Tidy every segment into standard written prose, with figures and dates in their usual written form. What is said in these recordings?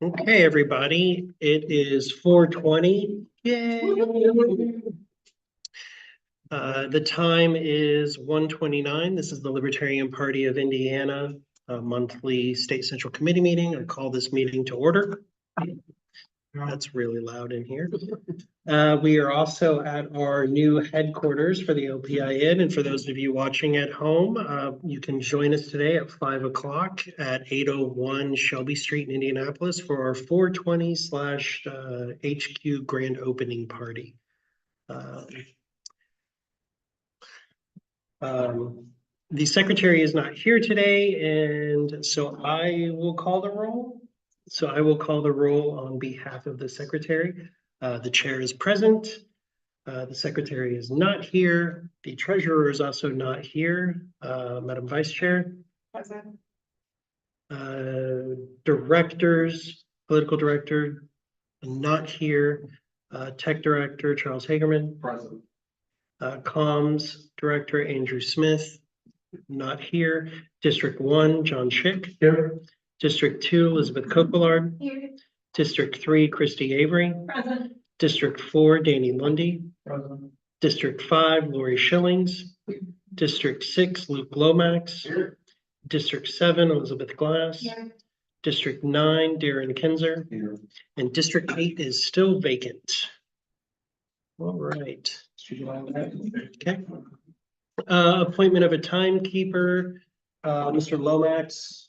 Okay, everybody, it is 4:20. Yay! The time is 1:29. This is the Libertarian Party of Indiana, monthly State Central Committee meeting. I call this meeting to order. That's really loud in here. We are also at our new headquarters for the OPIN. And for those of you watching at home, you can join us today at 5 o'clock at 801 Shelby Street in Indianapolis for our 420/HQ grand opening party. The secretary is not here today, and so I will call the roll. So I will call the roll on behalf of the secretary. The chair is present. The secretary is not here. The treasurer is also not here. Madam Vice Chair. Present. Directors, political director, not here. Tech director, Charles Hagerman. Present. Comms director, Andrew Smith, not here. District 1, John Schick. Here. District 2, Elizabeth Copillard. Here. District 3, Christy Avery. Present. District 4, Danny Lundy. Present. District 5, Lori Schillings. District 6, Luke Lomax. Here. District 7, Elizabeth Glass. Here. District 9, Darren Kinzer. Here. And District 8 is still vacant. All right. Okay. Appointment of a timekeeper, Mr. Lomax.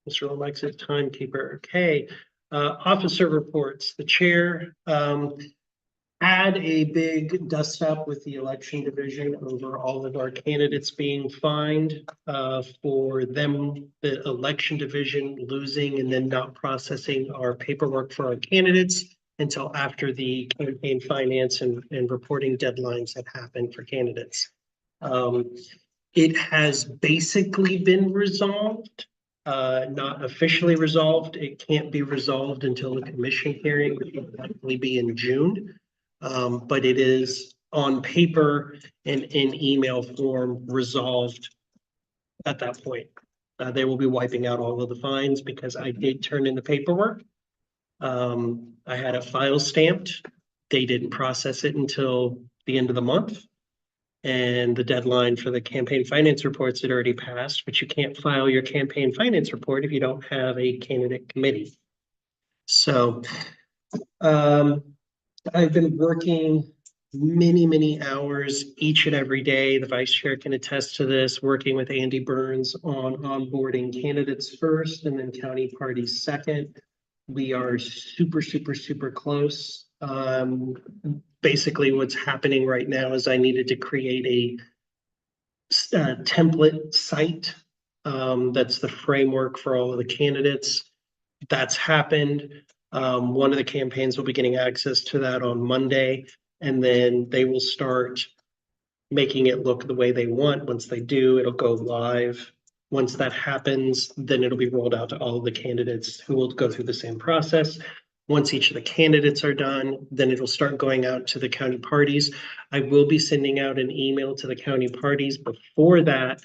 Mr. Lomax is timekeeper. Okay. Officer reports. The chair had a big dust up with the election division over all of our candidates being fined for them, the election division losing and then not processing our paperwork for our candidates until after the campaign finance and reporting deadlines have happened for candidates. It has basically been resolved, not officially resolved. It can't be resolved until the commission hearing, which will likely be in June. But it is on paper and in email form resolved at that point. They will be wiping out all of the fines because I did turn in the paperwork. I had a file stamped. They didn't process it until the end of the month. And the deadline for the campaign finance reports had already passed, but you can't file your campaign finance report if you don't have a candidate committee. So I've been working many hours each and every day. The vice chair can attest to this, working with Andy Burns on onboarding candidates first and then county parties second. We are super close. Basically what's happening right now is I needed to create a template site. That's the framework for all of the candidates. That's happened. One of the campaigns will be getting access to that on Monday, and then they will start making it look the way they want. Once they do, it'll go live. Once that happens, then it'll be rolled out to all of the candidates who will go through the same process. Once each of the candidates are done, then it'll start going out to the county parties. I will be sending out an email to the county parties before that,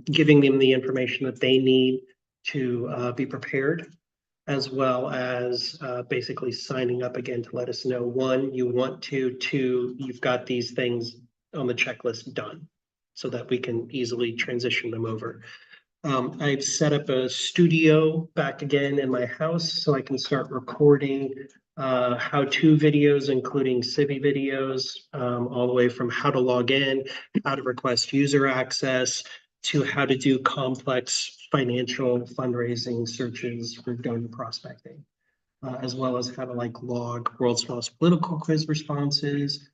giving them the information that they need to be prepared, as well as basically signing up again to let us know, one, you want to, two, you've got these things on the checklist done so that we can easily transition them over. I've set up a studio back again in my house so I can start recording how-to videos, including Civi videos, all the way from how to log in, how to request user access, to how to do complex financial fundraising searches for donor prospecting, as well as how to log world's smallest political quiz responses,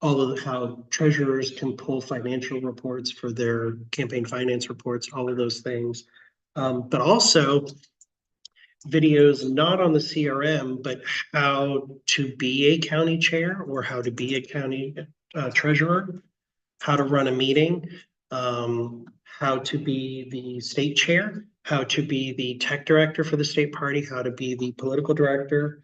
all of how treasurers can pull financial reports for their campaign finance reports, all of those things. But also videos not on the CRM, but how to be a county chair or how to be a county treasurer, how to run a meeting, how to be the state chair, how to be the tech director for the state party, how to be the political director,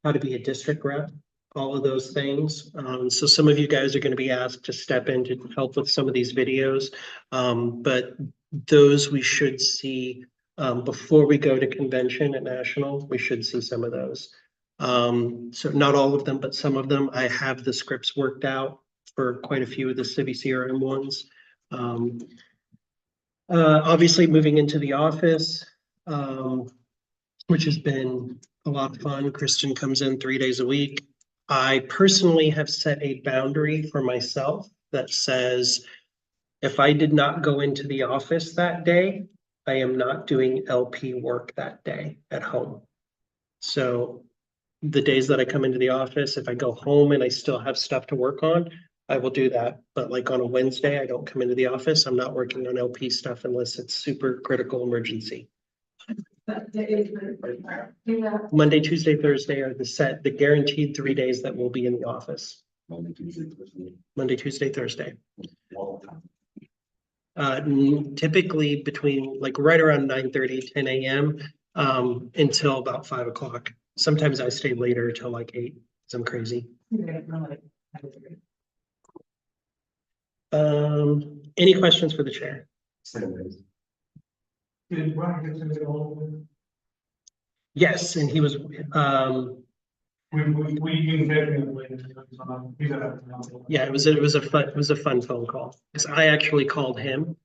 how to be a district rep, all of those things. So some of you guys are going to be asked to step in to help with some of these videos, but those we should see Before we go to convention at national, we should see some of those. So not all of them, but some of them. I have the scripts worked out for quite a few of the Civi CRM ones. Obviously moving into the office, which has been a lot of fun. Kristen comes in 3 days a week. I personally have set a boundary for myself that says, if I did not go into the office that day, I am not doing LP work that day at home. So the days that I come into the office, if I go home and I still have stuff to work on, I will do that. But like on a Wednesday, I don't come into the office. I'm not working on LP stuff unless it's super critical emergency. Monday, Tuesday, Thursday are the guaranteed 3 days that we'll be in the office. Monday, Tuesday, Thursday. Typically between like right around 9:30, 10 a.m. Until about 5 o'clock. Sometimes I stay later till like 8 because I'm crazy. Any questions for the chair? Yes, and he was yeah, it was a fun phone call. Because I actually called him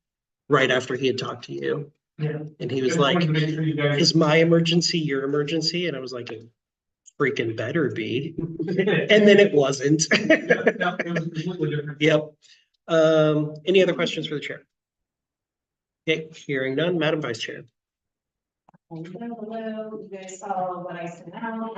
right after he had talked to you. Yeah. And he was like, is my emergency your emergency? And I was like, it freaking better be. And then it wasn't. Yep. Any other questions for the chair? Okay, hearing none, Madam Vice Chair. Hello, you guys saw what I sent out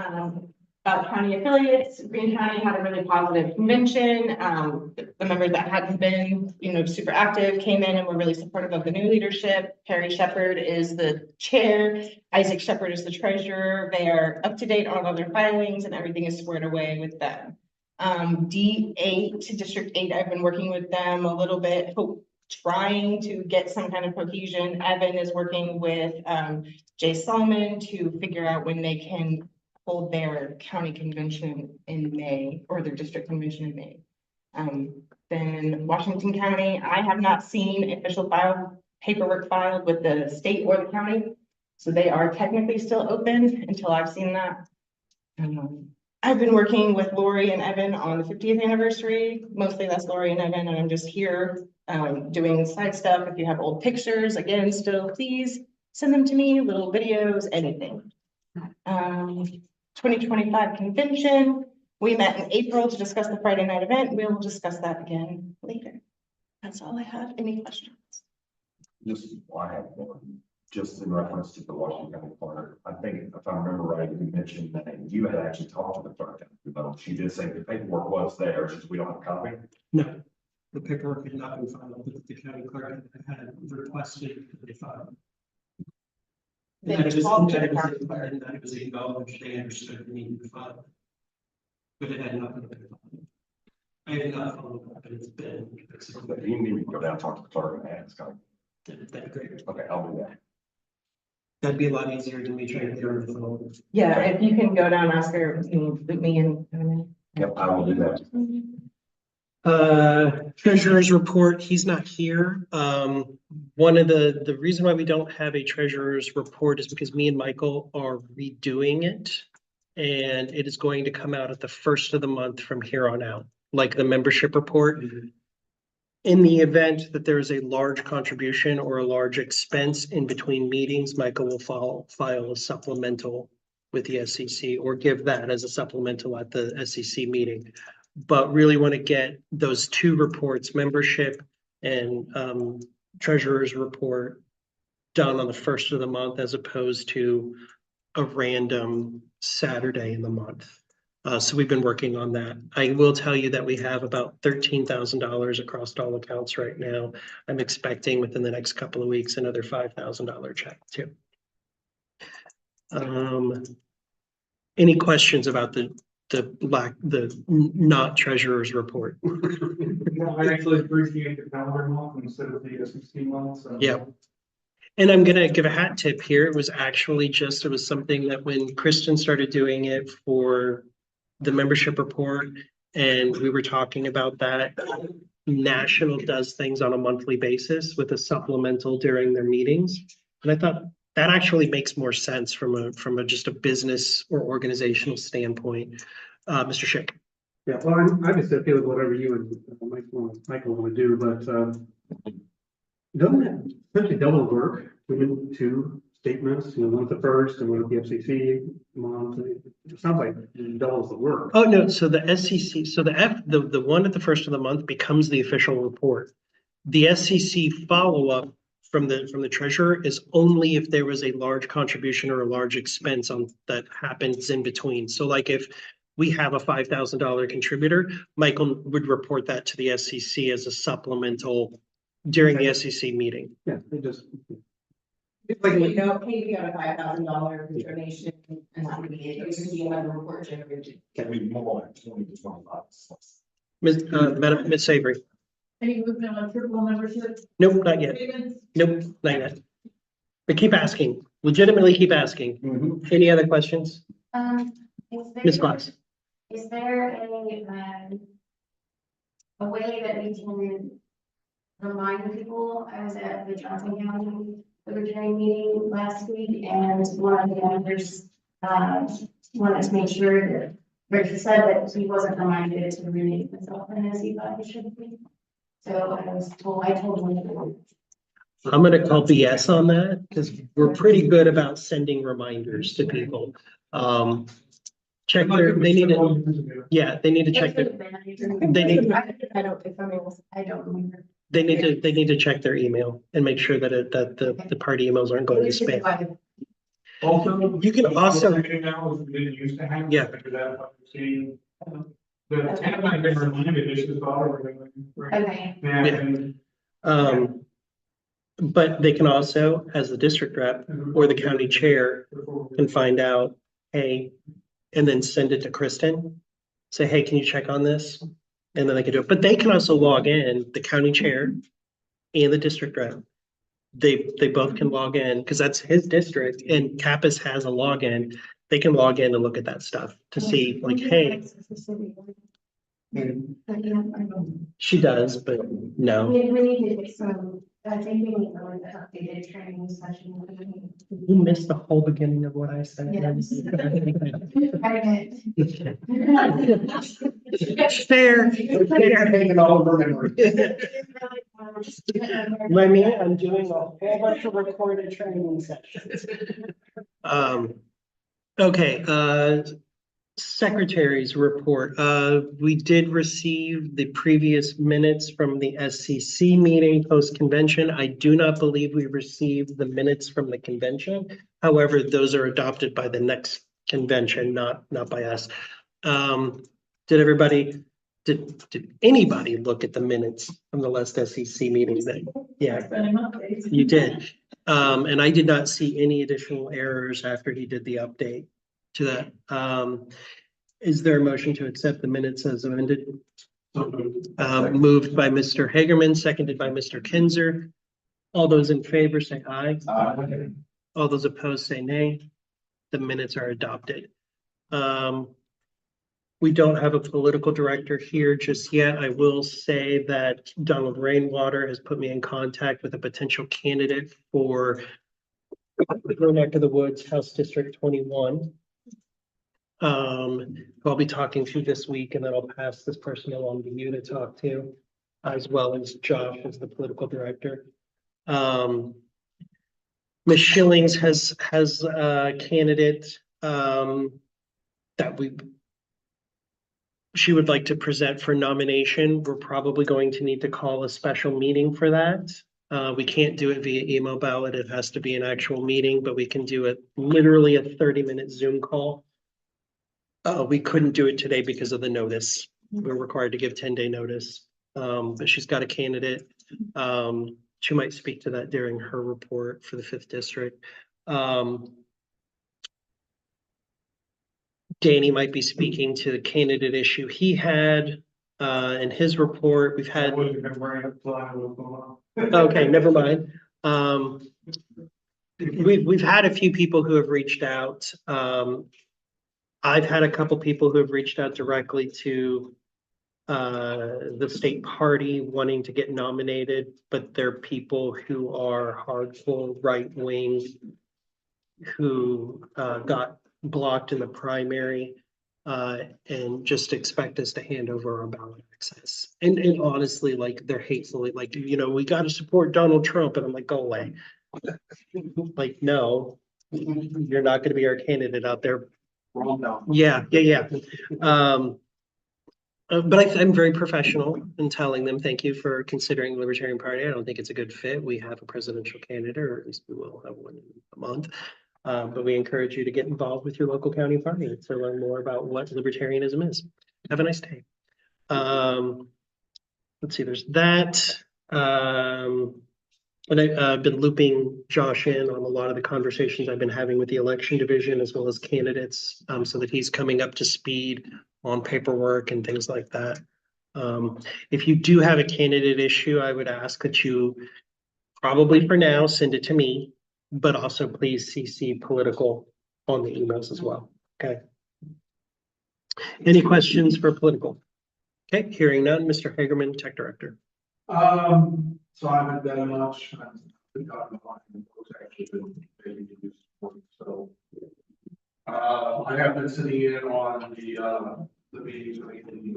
about county affiliates. Green County had a really positive convention. The members that hadn't been, super active came in and were really supportive of the new leadership. Perry Shepard is the chair. Isaac Shepard is the treasurer. They are up to date on all their filings and everything is squared away with them. D8, District 8, I've been working with them a little bit, trying to get some kind of cohesion. Evan is working with Jay Solomon to figure out when they can hold their county convention in May, or their district convention in May. Then Washington County, I have not seen official paperwork filed with the state or the county. So they are technically still open until I've seen that. I've been working with Lori and Evan on the 50th anniversary. Mostly that's Lori and Evan, and I'm just here doing side stuff. If you have old pictures, again, still please send them to me, little videos, anything. 2025 convention. We met in April to discuss the Friday night event. We'll discuss that again later. That's all I have. Any questions? I have one. Just in reference to the Washington County clerk, I think if I remember right, you mentioned that you had actually talked to the clerk, but she did say the paperwork was there, just we don't have a copy. No, the paperwork had not been filed, but the county clerk had requested that they file. That it was acknowledged, they understood the need to file, but it had not been filed. I have not followed up, but it's been. But you need to go down and talk to the clerk and ask. That'd be great. Okay, I'll do that. That'd be a lot easier than me trying to get her on the phone. Yeah, if you can go down and ask her, put me in. Yep, I will do that. Treasurer's report, he's not here. One of the reason why we don't have a treasurer's report is because me and Michael are redoing it. And it is going to come out at the first of the month from here on out, like the membership report. Mm-hmm. In the event that there is a large contribution or a large expense in between meetings, Michael will file a supplemental with the SCC or give that as a supplemental at the SCC meeting. But really want to get those two reports, membership and treasurer's report, done on the first of the month as opposed to a random Saturday in the month. So we've been working on that. I will tell you that we have about $13,000 across all accounts right now. I'm expecting within the next couple of weeks another $5,000 check too. Any questions about the not treasurer's report? I actually appreciate the calendar month instead of the SCC month. So. Yeah. And I'm going to give a hat tip here. It was something that when Kristen started doing it for the membership report, and we were talking about that, National does things on a monthly basis with a supplemental during their meetings. And I thought That actually makes more sense from a just a business or organizational standpoint. Mr. Schick. Yeah, well, I just feel whatever you and Michael want to do, but, doesn't that essentially double work? We do two statements, one at the first and one at the FCC month. It sounds like it doubles the work. Oh, no, so the SCC, so the one at the first of the month becomes the official report. The SCC follow-up from the treasurer is only if there was a large contribution or a large expense that happens in between. So like if we have a $5,000 contributor, Michael would report that to the SCC as a supplemental during the SCC meeting. Yeah, it just. Like, you know, hey, we got a $5,000 donation and that would be it. It would be another report generated. Can we move on 20 to 25? Ms. Savory. Any movement on triple membership? Nope, not yet. Payments? Nope, not yet. But keep asking, legitimately keep asking. Mm-hmm. Any other questions? Ms. Glass? Is there a way that we can remind people? I was at the Johnson County Libertarian meeting last week, and one of the members wanted to make sure that, or he said that he wasn't reminded to rename himself as he thought he should be. So I told him to. I'm gonna call BS on that because we're pretty good about sending reminders to people. Check their, they need to, yeah, they need to check their, they need, I don't, if I'm able, I don't remember. they need to check their email and make sure that the party emails aren't going to spam. Also. You can also- Now, we didn't used to have. Yeah. After that, I've seen. The town I've been reminded, it's just auto. Okay. Yeah. But they can also, as the district rep or the county chair, can find out, hey, and then send it to Kristen. Say, hey, can you check on this? And then they can do it. But they can also log in, the county chair and the district rep. They both can log in because that's his district and Kappas has a login. They can log in and look at that stuff to see like, hey, she does, but no. We need to get some, I think we need to like the updated training session. You missed the whole beginning of what I said. Yes. Fair. Taking all of her memory. Remy, I'm doing a whole bunch of recorded training sessions. Okay, secretary's report. We did receive the previous minutes from the SCC meeting post-convention. I do not believe we received the minutes from the convention. However, those are adopted by the next convention, not by us. Did anybody look at the minutes from the last SCC meeting then? Yeah, you did. And I did not see any additional errors after he did the update to that. Is there a motion to accept the minutes as amended? Moved by Mr. Hagerman, seconded by Mr. Kinzer. All those in favor say aye. All those opposed say nay. The minutes are adopted. We don't have a political director here just yet. I will say that Donald Rainwater has put me in contact with a potential candidate for the neck of the woods, House District 21. Who I'll be talking to this week, and then I'll pass this person along to you to talk to, as well as Josh as the political director. Ms. Schillings has a candidate that she would like to present for nomination. We're probably going to need to call a special meeting for that. We can't do it via email ballot. It has to be an actual meeting, but we can do it literally a 30-minute Zoom call. We couldn't do it today because of the notice. We're required to give 10-day notice. But she's got a candidate. She might speak to that during her report for the 5th district. Danny might be speaking to the candidate issue he had in his report. We've had. Okay, never mind. We've had a few people who have reached out. I've had a couple people who have reached out directly to the state party wanting to get nominated, but they're people who are hardcore right-wing who got blocked in the primary. And just expect us to hand over our ballot access. And honestly, like, they're hatefully, like, we gotta support Donald Trump, and I'm like, go away. Like, no, you're not gonna be our candidate out there. Yeah. But I'm very professional in telling them, thank you for considering the Libertarian Party. I don't think it's a good fit. We have a presidential candidate, or at least we will have one in a month. But we encourage you to get involved with your local county party to learn more about what libertarianism is. Have a nice day. Let's see, there's that. And I've been looping Josh in on a lot of the conversations I've been having with the election division as well as candidates, so that he's coming up to speed on paperwork and things like that. If you do have a candidate issue, I would ask that you probably for now send it to me, but also please CC political on the emails as well. Okay. Any questions for political? Okay, hearing none, Mr. Hagerman, Tech Director. So I haven't done much. I've been talking about what's actually been maybe used for, so. I have been sitting in on the meetings with Anthony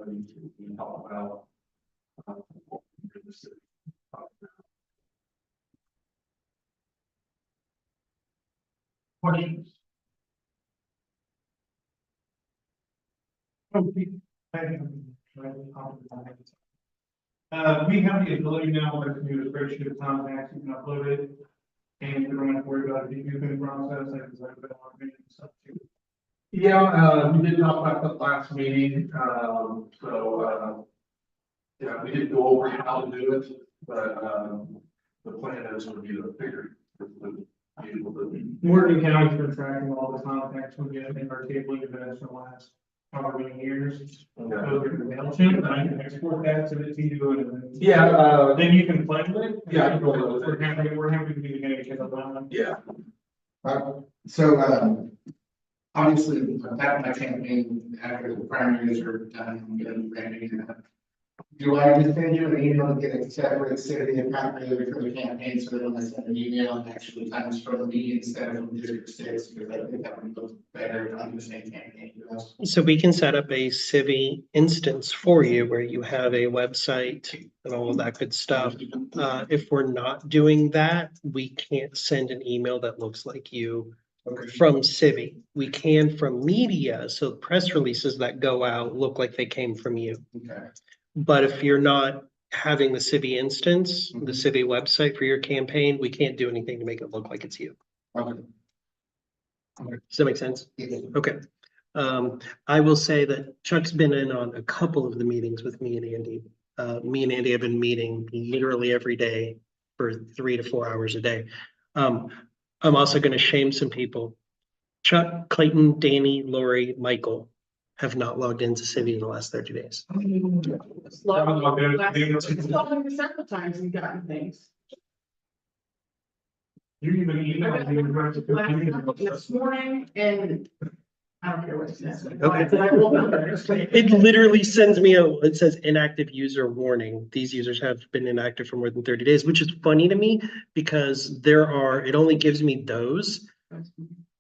and we talk about. What we do in the city. Questions? We have the ability now with the new spreadsheet of contacts, you can upload it. And you don't have to worry about the debriefing process, like, is that been on me and stuff too? Yeah, we did talk about the last meeting, yeah, we did go over how to do it, but, the plan is to be the figure. Morgan County's been tracking all the contacts we get in our tabling events in the last however many years. Those are the MailChimp, and I can export that, send it to you, and then. Yeah, then you can play with it. Yeah. We're happy to be the guinea pig on that. Yeah. Obviously, back in my campaign, after the primaries are done, I'm gonna be branding. Do I just send you an email to get a separate city account for the campaign, so that when I send an email, it actually comes from me instead of from District 6, because I think that would look better on the same campaign. So we can set up a Civi instance for you where you have a website and all of that good stuff. If we're not doing that, we can't send an email that looks like you from Civi. We can from media, so press releases that go out look like they came from you. Okay. But if you're not having the Civi instance, the Civi website for your campaign, we can't do anything to make it look like it's you. Okay. Does that make sense? Yeah. Okay. I will say that Chuck's been in on a couple of the meetings with me and Andy. Me and Andy have been meeting literally every day for 3 to 4 hours a day. I'm also going to shame some people. Chuck, Clayton, Danny, Lori, Michael have not logged into Civi in the last 30 days. Several times we've gotten things. You even emailed me. This morning, and I don't care what it says. Okay. It literally sends me it says inactive user warning. These users have been inactive for more than 30 days, which is funny to me because it only gives me those.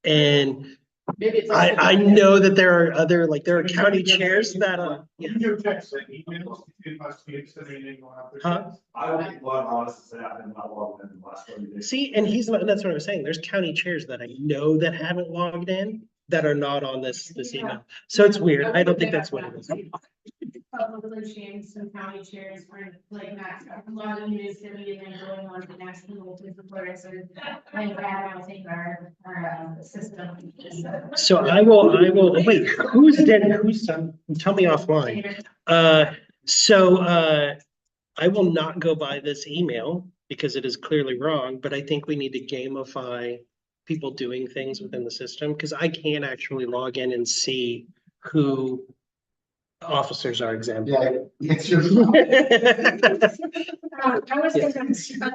And Maybe it's. I know that there are other, like, there are county chairs that You do text and emails, it must be anything going out there. Huh? I will be blunt, honest, to say I've been not logged in the last 30 days. See, and that's what I was saying. There's county chairs that I know that haven't logged in that are not on this email. So it's weird. I don't think that's what it is. Publicly shamed some county chairs for like not logging into Civi and then going on to the next level to support us, or like that, I think our system. So I will, wait, who's dead? Tell me offline. I will not go by this email because it is clearly wrong, but I think we need to gamify people doing things within the system, because I can actually log in and see who officers are exempt. Yeah, it's your. I was thinking a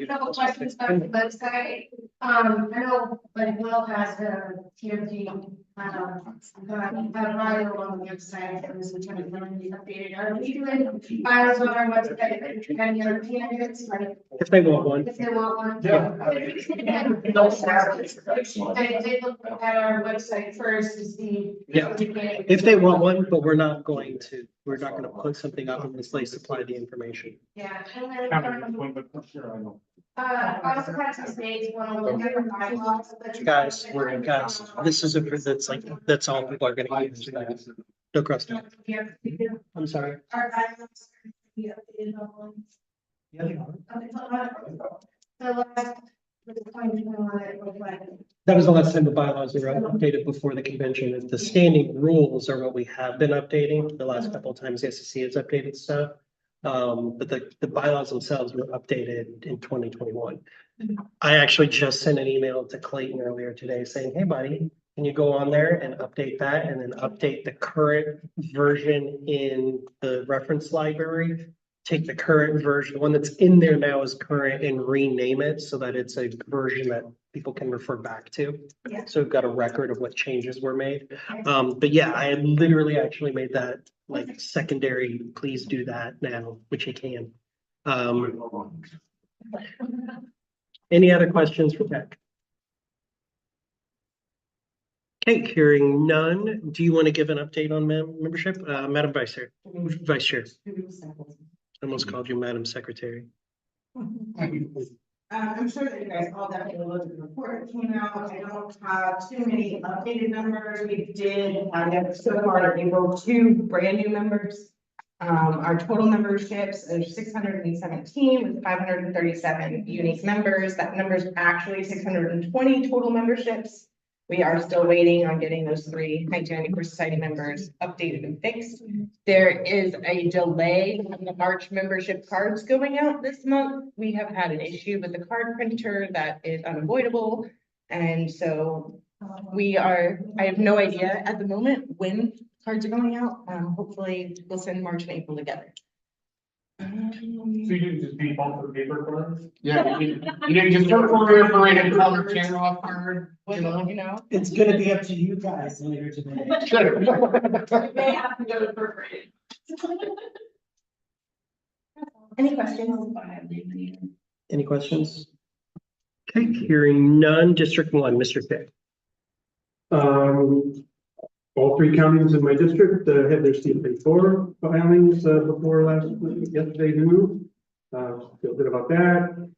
couple questions about the website. I know like Will has the TMG bio on the website, that was Lieutenant Lemon, we updated. Are we doing bios on our website for any other candidates, like, If they want one. if they want one? Yeah. They look at our website first to see. Yeah. If they want one, but we're not going to put something up unless they supply the information. Yeah. Also had some states, one of them, different bylaws. Guys, this is that's like, that's all people are gonna use. No cross. I'm sorry. Our bylaws. Yeah, they are. Yeah, they are. Okay, so last, was 2021, it looked like. That was the last time the bylaws were updated before the convention. If the standing rules are what we have been updating, the last couple of times the SCC has updated stuff. But the bylaws themselves were updated in 2021. I actually just sent an email to Clayton earlier today saying, hey buddy, can you go on there and update that and then update the current version in the reference library? Take the current version, the one that's in there now is current, and rename it so that it's a version that people can refer back to. Yeah. So we've got a record of what changes were made. But yeah, I had literally actually made that like secondary, please do that now, which you can. Any other questions for Tech? Okay, hearing none. Do you want to give an update on membership? Madam Vice Chair, Vice Chair. I almost called you Madam Secretary. I'm sure that you guys all definitely looked at the report that came out. I don't have too many updated numbers. We did have so far in April 2 brand new members. Our total memberships are 617 with 537 unique members. That number is actually 620 total memberships. We are still waiting on getting those 3 1994 Society members updated and fixed. There is a delay in the March membership cards going out this month. We have had an issue with the card printer that is unavoidable. And so I have no idea at the moment when cards are going out. Hopefully we'll send March and April together. So you didn't just beat both the paper cards? Yeah, you didn't just perforate and color tear off card, you know? It's gonna be up to you guys later today. Sure. We may have to go to perforated. Any questions? Any questions? Okay, hearing none. District 1, Mr. Fick. All 3 counties in my district had their CFA4 filings before yesterday noon. Feel good about that.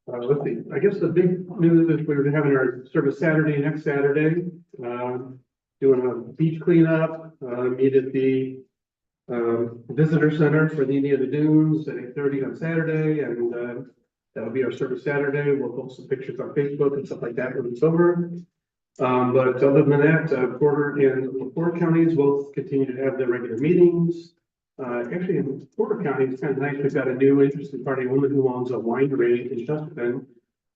Let's see, I guess the big news is we're having our service Saturday, next Saturday. Doing a beach cleanup, meet at the visitor center for the Indiana Dunes at 8:30 on Saturday, and that'll be our service Saturday. We'll post some pictures on Facebook and stuff like that when it's over. But other than that, Porter and LaPorte counties will continue to have their regular meetings. Actually, in Porter County, it's kind of nice. We've got a new interested party woman who owns a winery in Chesterton.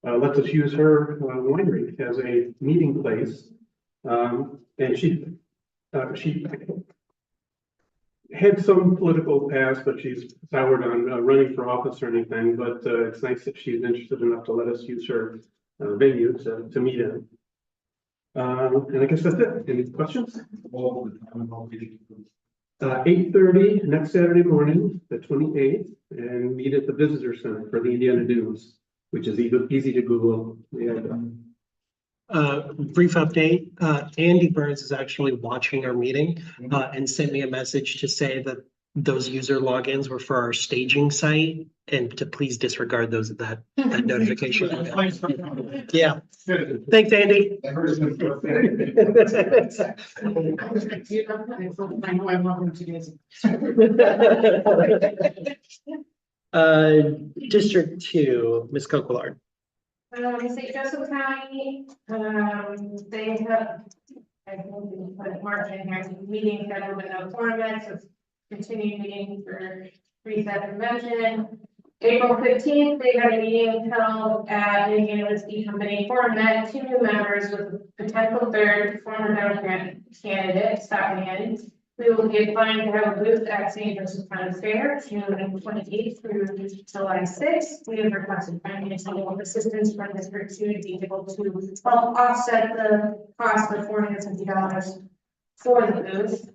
Lets us use her winery as a meeting place. And she had some political past, but she's soured on running for office or anything. But it's nice that she's interested enough to let us use her venue to meet in. And I guess that's it. Any questions? 8:30 next Saturday morning, the 28th, and meet at the Visitor Center for the Indiana Dunes, which is easy to Google. Brief update, Andy Burns is actually watching our meeting and sent me a message to say that those user logins were for our staging site and to please disregard that notification. Yeah, thanks, Andy. District 2, Ms. Coquillard. St. Joseph County, they have, I think we put March in here, meeting scheduled with no format, so it's continuing meeting for reset convention. April 15th, they had a meeting held at Indiana Whiskey Company format, 2 new members with potential 3rd former Democrat candidate stopping in. We will be applying to have a booth at St. Joseph County Fair, June 28th through July 6th. We have requested financial assistance from this group to be able to help offset the cost of $450 for the booth.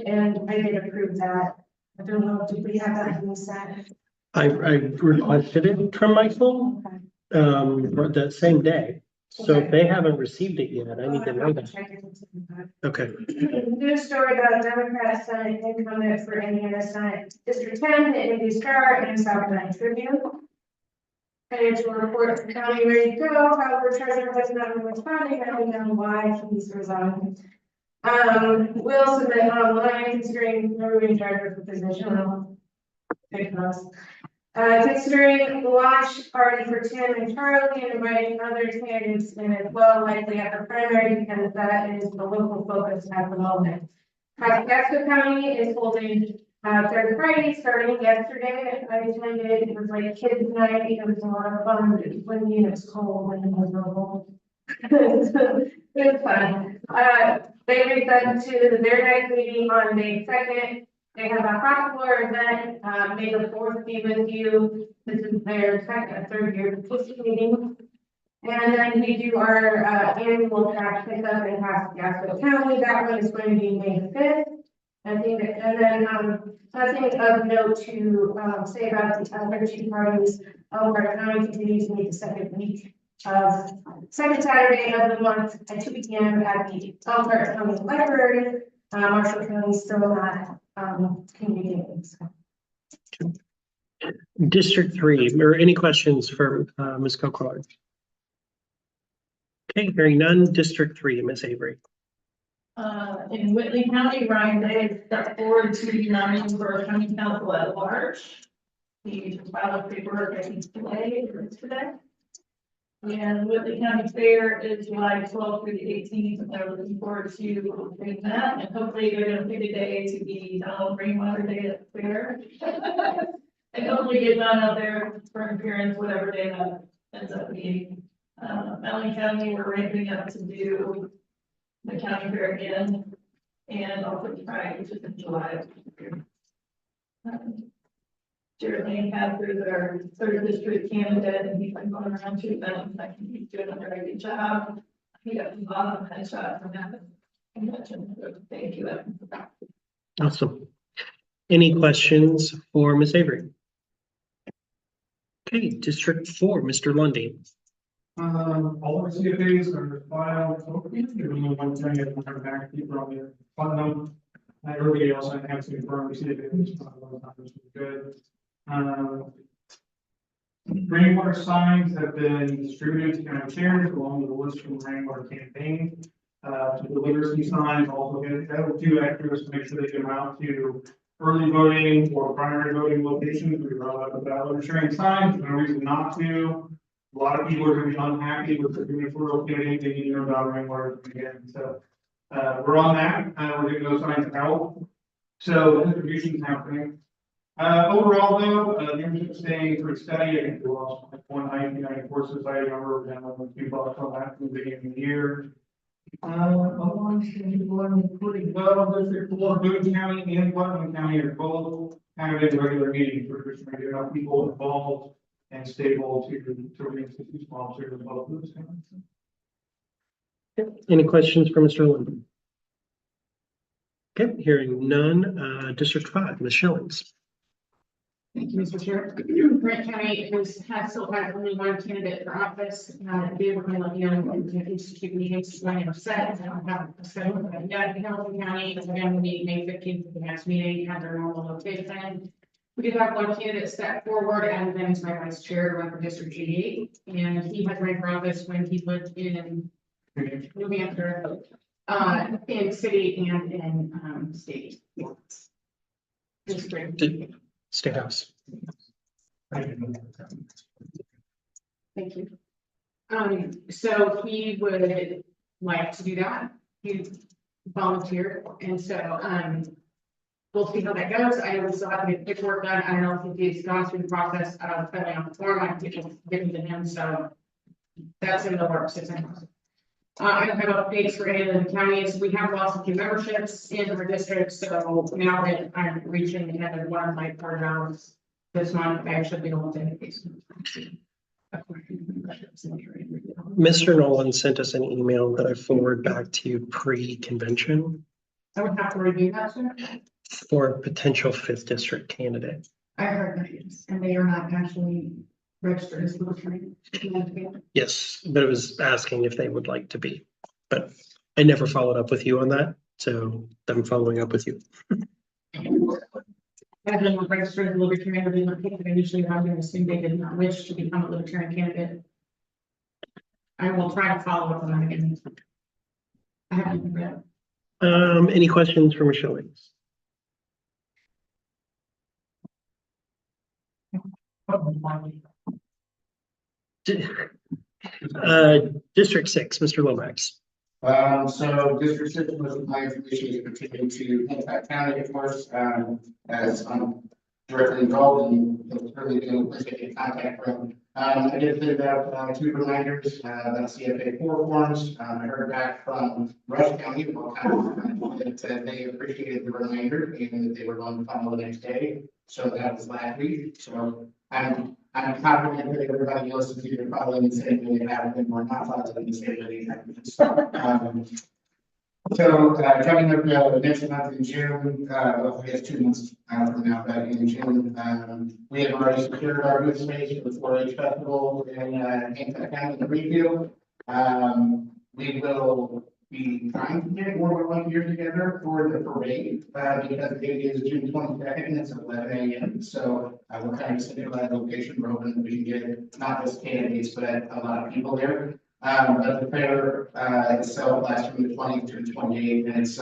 And I did approve that. I don't know, did we have that in the set? I requested it from Michael, for that same day. So if they haven't received it yet, I need to know that. Okay. News story about Democrat Senate incumbent for Indiana Senate District 10, the Indy Star and South Bend Tribune. Financial report of the county ready to go. However, treasurer has not been responding. I don't know why he's resigned. Will submit online considering no treasurer for position. Considering the launch party for Tim and Charlie and inviting other candidates in as well, likely at the primary, because that is the local focus at the moment. Pasco County is holding third Friday, starting yesterday. I attended, it was like kids night, it was a lot of fun, it was windy and it's cold and miserable. It was fun. They reached out to their next meeting on May 2nd. They have a hot floor event, May the 4th be with you. This is their third year meeting. And then we do our annual trash pickup in Pasco County. That one is going to be May 5th. I think, and then something of note to say about the other two parties. Our county continues to meet the second Saturday of the month at 2 p.m. at the Elkhart County Library. Marshall County is still not communicating. So. District 3, or any questions for Ms. Coquillard? Okay, hearing none. District 3, Ms. Avery. In Whitley County, Ryan Day stepped forward to be nominated for a county council at large. He filed paperwork, I think today. And Whitley County Fair is July 12th through the 18th, and they're looking forward to doing that. And hopefully they're going to pick a day to be Rainwater Day at the fair. And hopefully get done out there for an appearance, whatever day that ends up being. Allen County, we're ramping up to do the county fair again, and also Pride, which is in July. Jared Lane Cather's our third district candidate, and he's been going around 2 events. I think he's doing a very good job. He got some awesome headshots from that convention. So thank you, Evan. Awesome. Any questions for Ms. Avery? Okay, District 4, Mr. Lundy. All of the CFAs are filed, given the one thing I don't have back people on there, fund them. Everybody else I have to confirm the CFAs, good. Rainwater signs have been distributed to county chairs along with a list from the rainwater campaign. To deliver some signs, also have a few extras to make sure they get them out to early voting or primary voting locations. We brought up about sharing signs, no reason not to. A lot of people are going to be unhappy with the gubernatorial candidate, they need to know about rainwater again. So we're on that. We're getting those signs out. So distribution is happening. Overall, though, the membership is staying pretty steady. I think we lost like 194 society number. We're down a few bucks on that from the beginning of the year. Pretty well. District 4, Boone County and Putnam County are both kind of in regular meetings. We're just trying to get enough people involved and stable to reinstitute sponsors of both of those counties. Any questions for Mr. Lundy? Okay, hearing none. District 5, Ms. Schillings. Thank you, Mr. Chair. Grant County still has only one candidate for office. They were going to be on the institute meetings when they were set. I don't have a schedule, but yeah, Hamilton County is going to meet May 15th for the next meeting, have their normal location. We did have one candidate step forward, and then my vice chair to run for District 88, and he had ran for office when he lived in New Hampshire, in city and in state. District. State House. Thank you. So he would like to do that. He volunteered, and so we'll see how that goes. I know we still have to get paperwork done. I don't know if he's gone through the process of filling out the form. I have to give it to him, so that's in the works. It's in. I don't have updates for any of the counties. We have lost a few memberships in our district, so now that I'm reaching the end of one of my programs this month, I should be able to increase. Mr. Nolan sent us an email that I forward back to you pre-convention I would have to review that, sir. for a potential fifth district candidate. I heard that, yes, and they are not actually registered as military. Yes, but it was asking if they would like to be, but I never followed up with you on that, so I'm following up with you. I've been registered as a libertarian, I've been located initially, I'm going to assume they did not wish to become a libertarian candidate. I will try to follow up on that again. I haven't read. Any questions for Michelle? District 6, Mr. Lomax. So District 6 was my information is pertaining to Impact County, of course, as I'm directly involved in really doing a contact from. I did send out 2 reminders, the CFA 4 forms. I heard back from Rush County, that they appreciated the reminder and that they were going to follow the next day. So that was last week. So I'm confident that everybody else is either following the same way they have been or not following the same way they have been. So, coming up next month in June, well, I guess 2 months from now, but in June, we have already secured our booth space for the 4-H festival in County in Greenfield. We will be trying to get more than 1 year together for the parade, because it is June 22nd and it's 11 a.m. So we're kind of sitting at that location. We're hoping that we can get not just candidates, but a lot of people there. But the fair itself lasts from the 20th to the 28th, and it's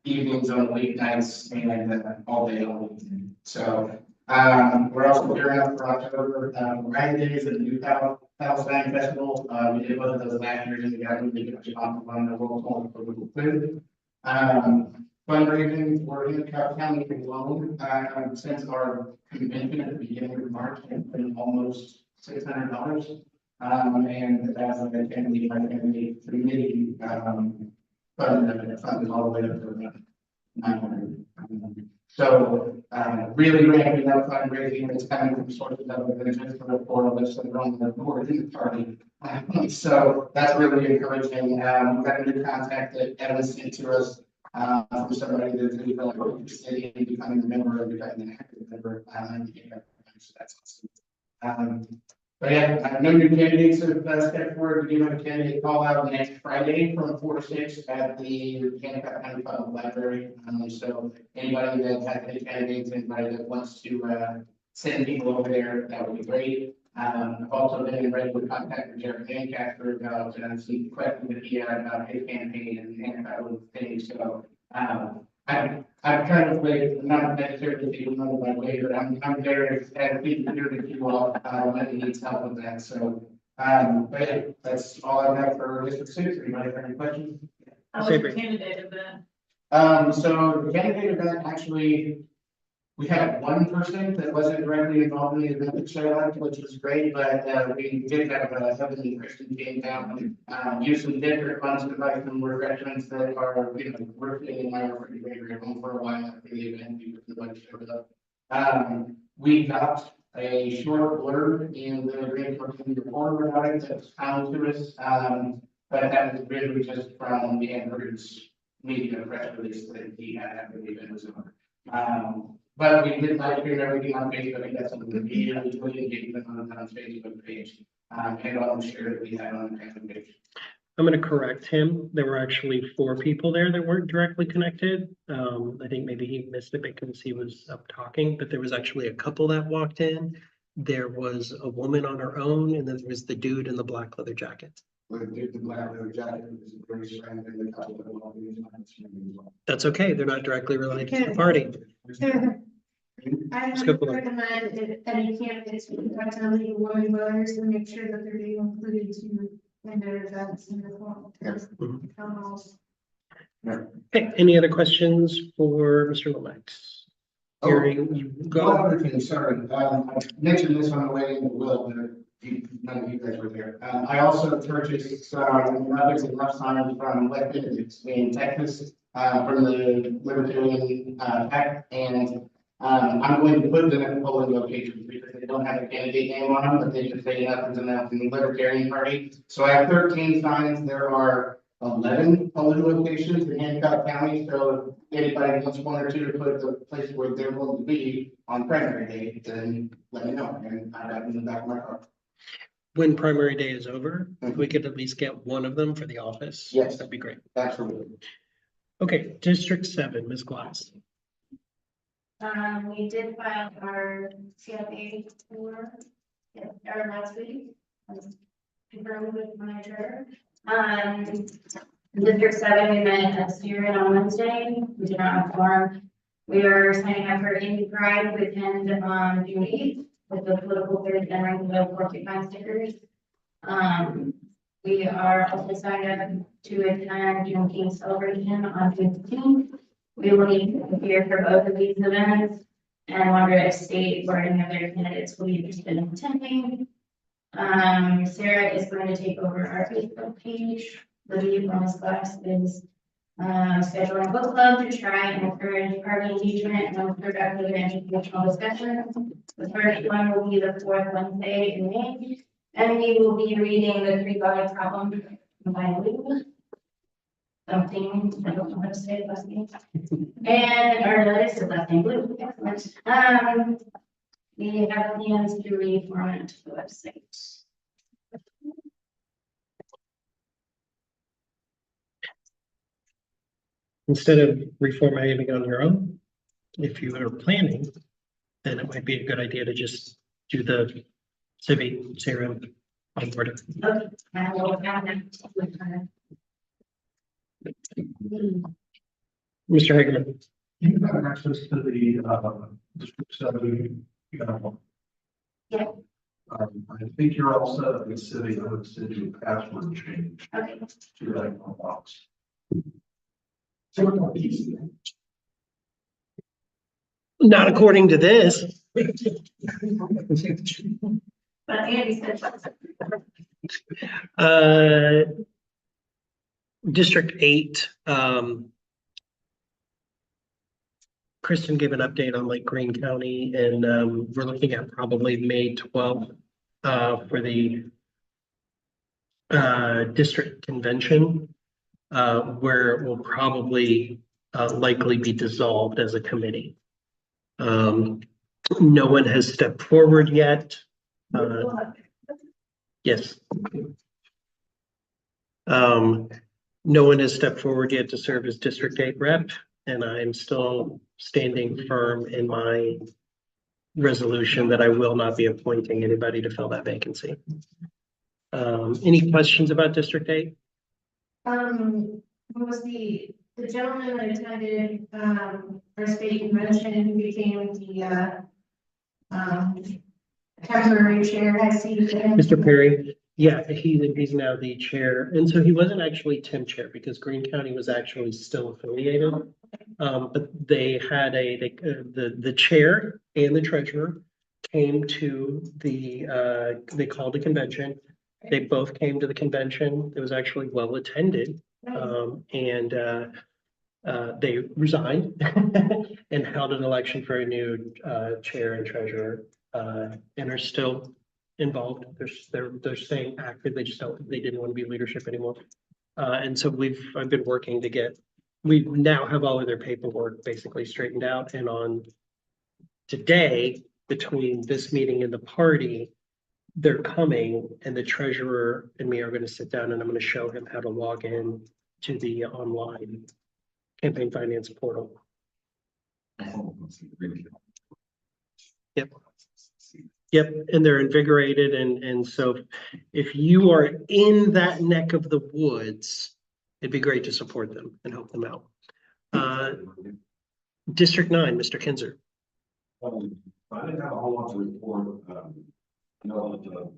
evenings on weeknights and all day on weekend. So we're also gearing up for October Rag Days and the New Palestine Festival. We did both of those last year, and we got really good response on the world for food. Fundraising for Hancock County alone, since our convention at the beginning of March, has been almost $600. And as I mentioned, my family committee funded all the way up to 900. So really ramping up fundraising. It's coming from sources other than just for the 4 of us that are on the board in the party. So that's really encouraging. We've got a new contact that Evan sent to us from somebody that's interested in becoming a member and becoming an active member. So that's awesome. But yeah, no new candidates have stepped forward. We do have a candidate call out next Friday from 4 to 6 at the Hancock County Public Library. So anybody that has any candidates, anybody that wants to send people over there, that would be great. I've also been in regular contact with Jared Lancaster about some questions that he had about his campaign and Hancock things. So I'm kind of like, not necessarily people know my way, but I'm there as people do with you all, when it needs help with that. So, but yeah, that's all I have for District 6. Anybody have any questions? I was a candidate event. So the candidate event, actually, we had 1 person that wasn't directly involved in the event that showed up, which was great, but we did have a heavily Christian came down, use some different funds to buy some refreshments that are, working in my refrigerator at home for a while after the event because nobody showed up. We got a short blurb in the Great Portland Report about it that was found to us, but that was really just from the Andrews media press release that he had after the event was over. But we did live stream everything on Facebook, and that's something that we engagement on the Facebook page, and on the share that we had on the Facebook page. I'm going to correct him. There were actually 4 people there that weren't directly connected. I think maybe he missed it because he was up talking, but there was actually a couple that walked in. There was a woman on her own, and then there was the dude in the black leather jacket. With the black leather jacket, was a great friend and the couple that were That's okay. They're not directly related to the party. I Let's go would for it. recommend that any candidates who have to leave women voters to make sure that they're being included in their events in the form. Okay, any other questions for Mr. Lomax? Hearing you One go. other thing, sorry, I mentioned this on the way in the will, but none of you guys were there. I also purchased others and left signs from West Benedict in Texas, from the Libertarian, PAC, and I'm going to put them at polling locations because they don't have a candidate name on them, but they just say enough is enough in the Libertarian Party. So I have 13 signs. There are 11 polling locations in Hancock County. So if anybody wants one or two to put the place where they're going to be on primary day, then let me know. And I got them in the back of my car. When primary day is over, if we could at least get one of them for the office. Yes. That'd be great. Absolutely. Okay, District 7, Ms. Glass. We did file our CFA for, our last week. Confirmed with my treasurer. District 7, we met at Spirit on Wednesday. We did not have quorum. We are signing up for Indie Pride to attend on June 8th with the political third and the porcupine stickers. We are also signed up to attend Juneteenth celebration on June 15th. We will need to appear for both of these events and wonder if state or any other candidates will be interested in attending. Sarah is going to take over our Facebook page. Libby from this class is scheduling a book club to try and encourage party engagement and productive and educational discussion. The first one will be the fourth Wednesday in May, and we will be reading the Three God Problem by Lou. Something, I don't know how to say it last name. And our notice is last name Blue. Excellent. We have plans to reformat the website. Instead of reformatting on your own, if you are planning, then it might be a good idea to just do the civvy CRM on board. Okay, I will add that. Mr. Hagerman. You have access to the, District 7, Yeah. I think you're all set up with city, I would send you a password change Okay. to that box. Not according to this. But Andy said. District 8, Kristen gave an update on Lake Green County, and we're looking at probably May 12th for the district convention, where it will probably likely be dissolved as a committee. No one has stepped forward yet. Yes. No one has stepped forward yet to serve as District 8 rep, and I'm still standing firm in my resolution that I will not be appointing anybody to fill that vacancy. Any questions about District 8? Who was the gentleman that attended, our state convention who became the, temporary chair, I see. Mr. Perry? Yeah, he's now the chair. And so he wasn't actually Tim chair because Greene County was actually still affiliated. But they had the chair and the treasurer came to they called a convention. They both came to the convention. It was actually well attended. And they resigned and held an election for a new chair and treasurer, and are still involved. They're staying active. They didn't want to be leadership anymore. And so I've been working to we now have all of their paperwork basically straightened out, and on today, between this meeting and the party, they're coming, and the treasurer and me are going to sit down, and I'm going to show him how to log in to the online campaign finance portal. Yep, and they're invigorated, and so if you are in that neck of the woods, it'd be great to support them and help them out. District 9, Mr. Kinzer. I didn't have a whole lot to report, the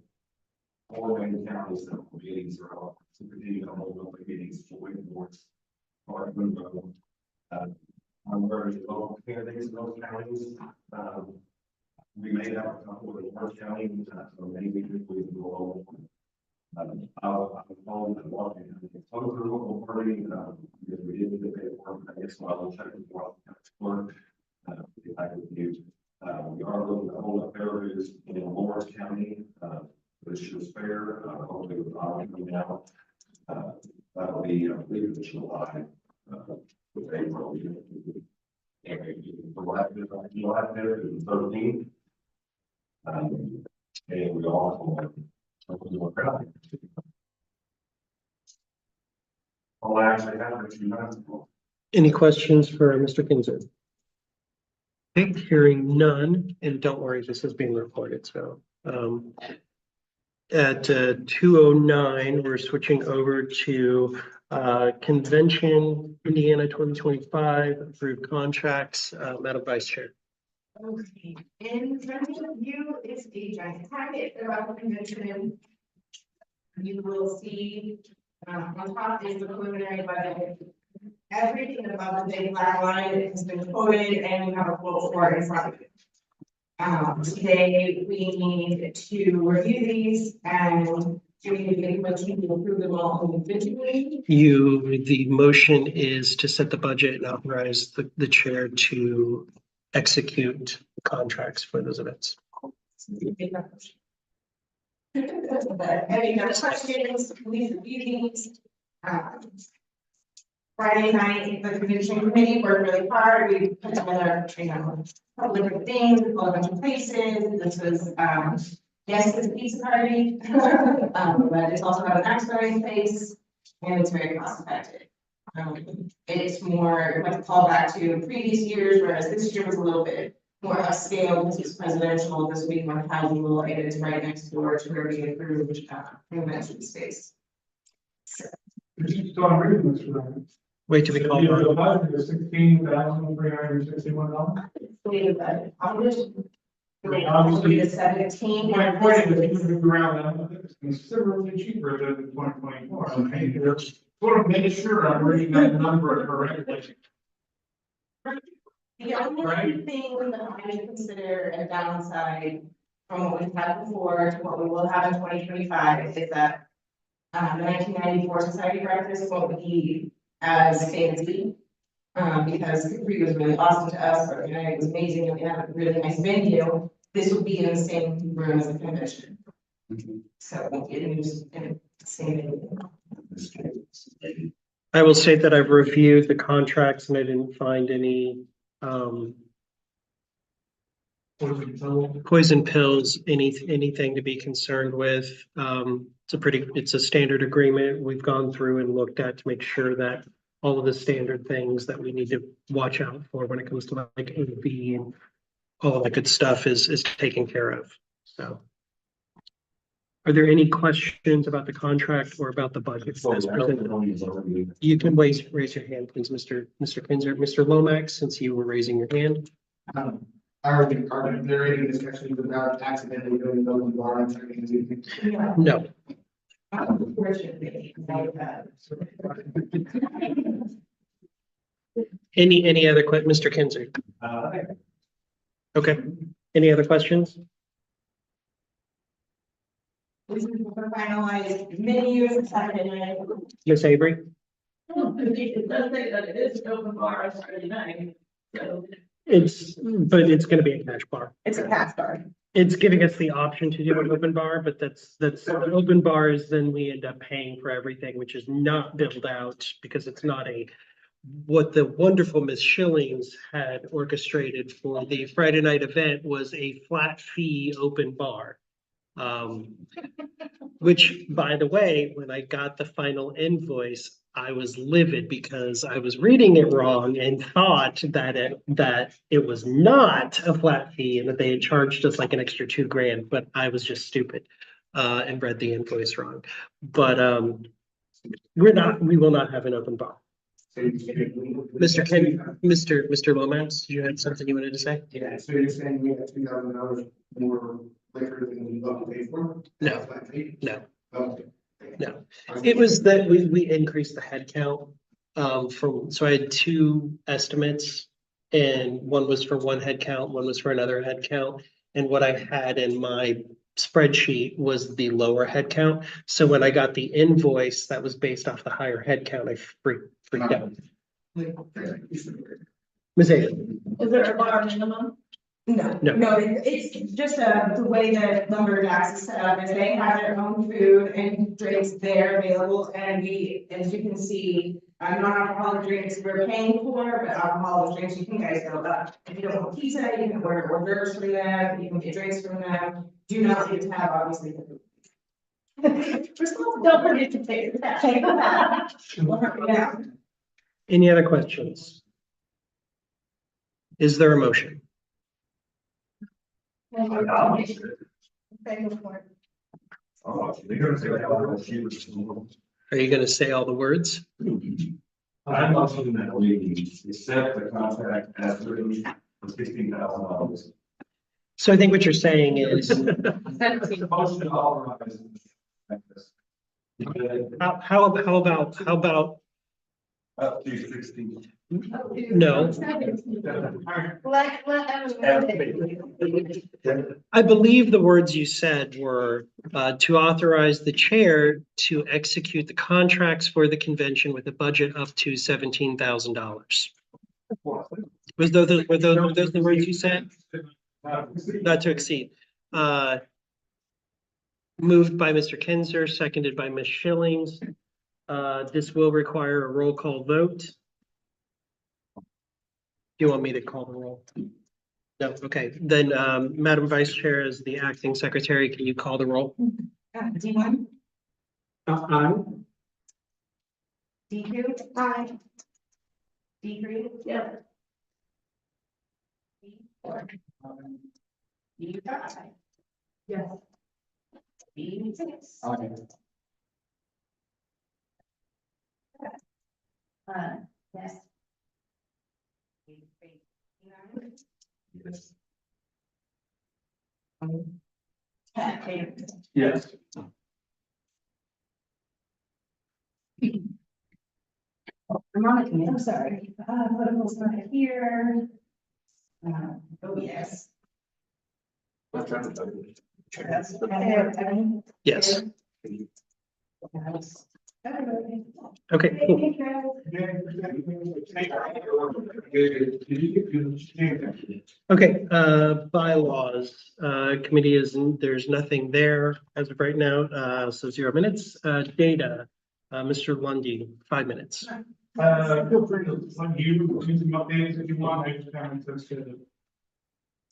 four main counties that meetings are all, to continue to hold open meetings for waiting boards. I'm very local candidates in those counties. We may have a couple of our counties, so maybe we can go that Washington County closed their local party, because we didn't get the paperwork, I guess I'll check with Washington County clerk. If I could use, we are looking to hold up fairs in Lawrence County, which is fair, hopefully with our coming out. That'll be, I believe it's July, with April. And we'll have to, the 13th. And we also. All I actually have is 2 minutes. Any questions for Mr. Kinzer? Okay, hearing none, and don't worry, this is being recorded, so, at 2:09, we're switching over to, Convention Indiana 2025, approved contracts, Madam Vice Chair. Okay, in front of you is a giant packet about the convention. You will see, on top is the preliminary budget. Everything above the big black line has been quoted and we have a quote for it in front of you. Today we need to review these and do we need to make a motion to approve them all individually? The motion is to set the budget and authorize the chair to execute contracts for those events. Make that motion. Any other questions, please review these. Friday night, the convention committee worked really hard. We put together, a couple different things, a bunch of places. This was, yes, it's a pizza party. But it's also got an exercise space and it's very cost effective. It's more like a callback to previous years, whereas this year was a little bit more upscale. This is presidential, this will be more casual, and it's right next door to where we approved, convention space. You still reading this for them? Wait till we call. The budget is $16,361. I'm just. Obviously, The 17. my point is moving around, it's considerably cheaper than 2024. I mean, it's sort of make sure I'm reading that number correctly. The only thing that I would consider a downside from what we've had before to what we will have in 2025 is that the 1994 Society breakfast won't be as fancy. Because Capri was really awesome to us, but it was amazing, and we have a really nice venue. This will be in the same room as the convention. So it won't be in the same. I will state that I've reviewed the contracts and I didn't find any, poison pills, anything to be concerned with. It's a standard agreement we've gone through and looked at to make sure that all of the standard things that we need to watch out for when it comes to like AV and all of that good stuff is taken care of. So. Are there any questions about the contract or about the budget? You can raise your hand, please, Mr. Kinzer. Mr. Lomax, since you were raising your hand. Are there any discussions about accidentally doing those environments? No. Any other Mr. Kinzer? Okay. Any other questions? This is for finalized menus, Saturday night. Ms. Avery? It does say that it is open bar on Saturday night, so. But it's gonna be a cash bar. It's a cash bar. It's giving us the option to do an open bar, but that's open bars, then we end up paying for everything, which is not billed out because it's not what the wonderful Miss Schillings had orchestrated for the Friday night event was a flat fee open bar. Which, by the way, when I got the final invoice, I was livid because I was reading it wrong and thought that it was not a flat fee and that they had charged us like an extra $2,000, but I was just stupid and read the invoice wrong. But we will not have an open bar. Mr. Lomax, you had something you wanted to say? Yeah, so you're saying we have $2,000 more liquor than we love to pay for? No. No. Okay. No. It was that we increased the head count so I had two estimates and one was for one head count, one was for another head count. And what I had in my spreadsheet was the lower head count. So when I got the invoice that was based off the higher head count, I freaked out. Ms. Aiden, Is there a bar minimum? No, No. no, it's just the way that lumberjacks is set up is they have their own food and drinks there available, and we, as you can see, non-alcoholic drinks we're paying for, but alcoholic drinks you can guys go up. If you don't want pizza, you can order hors d'oeuvres from them, you can get drinks from them, do not need to have obviously the food. Don't forget to take that. Yeah. any other questions? Is there a motion? Oh, you're gonna say that. Are you gonna say all the words? I'm motioning that we accept the contract as written for $16,000. So I think what you're saying is, Motion to authorize. how about, Up to 16. no, Let I believe the words you said were to authorize the chair to execute the contracts for the convention with a budget up to $17,000. Were those the words you said? Not to exceed. Moved by Mr. Kinzer, seconded by Ms. Schillings. This will require a roll call vote. Do you want me to call the roll? No, okay, then, Madam Vice Chair, as the acting secretary, can you call the roll? D1, Aye. D2, aye. D3, Yeah. D4. D5. Yes. D6. Yes. Yes. Yes. I'm sorry, political's not here. Oh, yes. That's okay. Yes, Yes. okay, cool. Okay, bylaws, committee there's nothing there as of right now, so 0 minutes. Data, Mr. Lundy, 5 minutes. Feel free to, when you do some updates if you want, I just kind of to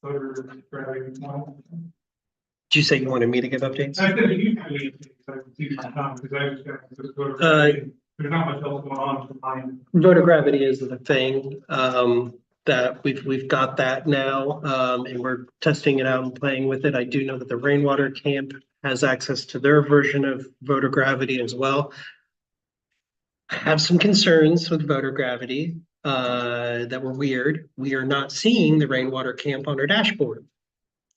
voter grabbing one. Did you say you wanted me to give updates? I said you can leave, so I can see my time, because I just got to voter. There's not much else going on to find. Voter gravity is the thing, that we've got that now, and we're testing it out and playing with it. I do know that the Rainwater Camp has access to their version of voter gravity as well. I have some concerns with voter gravity, that were weird. We are not seeing the Rainwater Camp on our dashboard.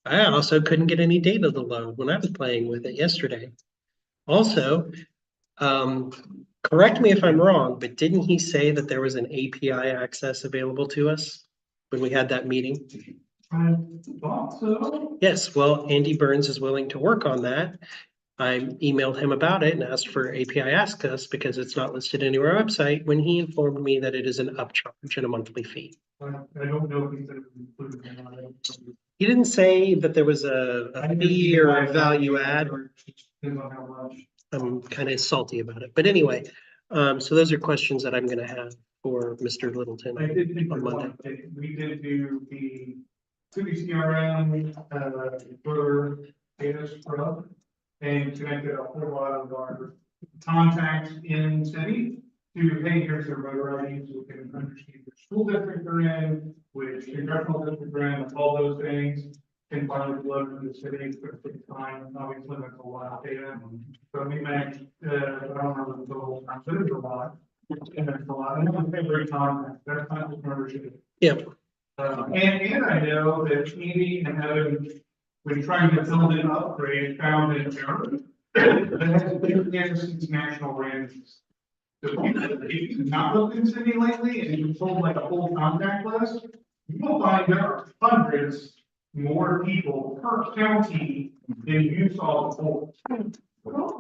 I also couldn't get any data to load when I was playing with it yesterday. Also, correct me if I'm wrong, but didn't he say that there was an API access available to us when we had that meeting? I thought so. Yes, well, Andy Burns is willing to work on that. I emailed him about it and asked for API access because it's not listed anywhere on our website when he informed me that it is an upcharge and a monthly fee. I don't know if he's included in on it. He didn't say that there was a fee or a value add. Depends on how much. I'm kind of salty about it, but anyway, so those are questions that I'm gonna have for Mr. Littleton I did think on of Monday. one thing. We did do the city CRM, voter data scrub and connected a whole lot of our contacts in city to, hey, here's their voter ID, so we can understand which school district they're in, which congressional district they're in, all those things. And finally deliver to the city for the time, obviously that's a lot of data. So we managed, I don't remember the total, but it's a lot. And that's a lot, and it's every contact, that's not just membership. Yeah, And I know that Andy and Evan, when trying to build an upgrade, found an error. That has been Kansas national ranges. So if you've not looked in city lately and you pulled like a whole contact list, you will find there are hundreds more people per county And you saw the whole.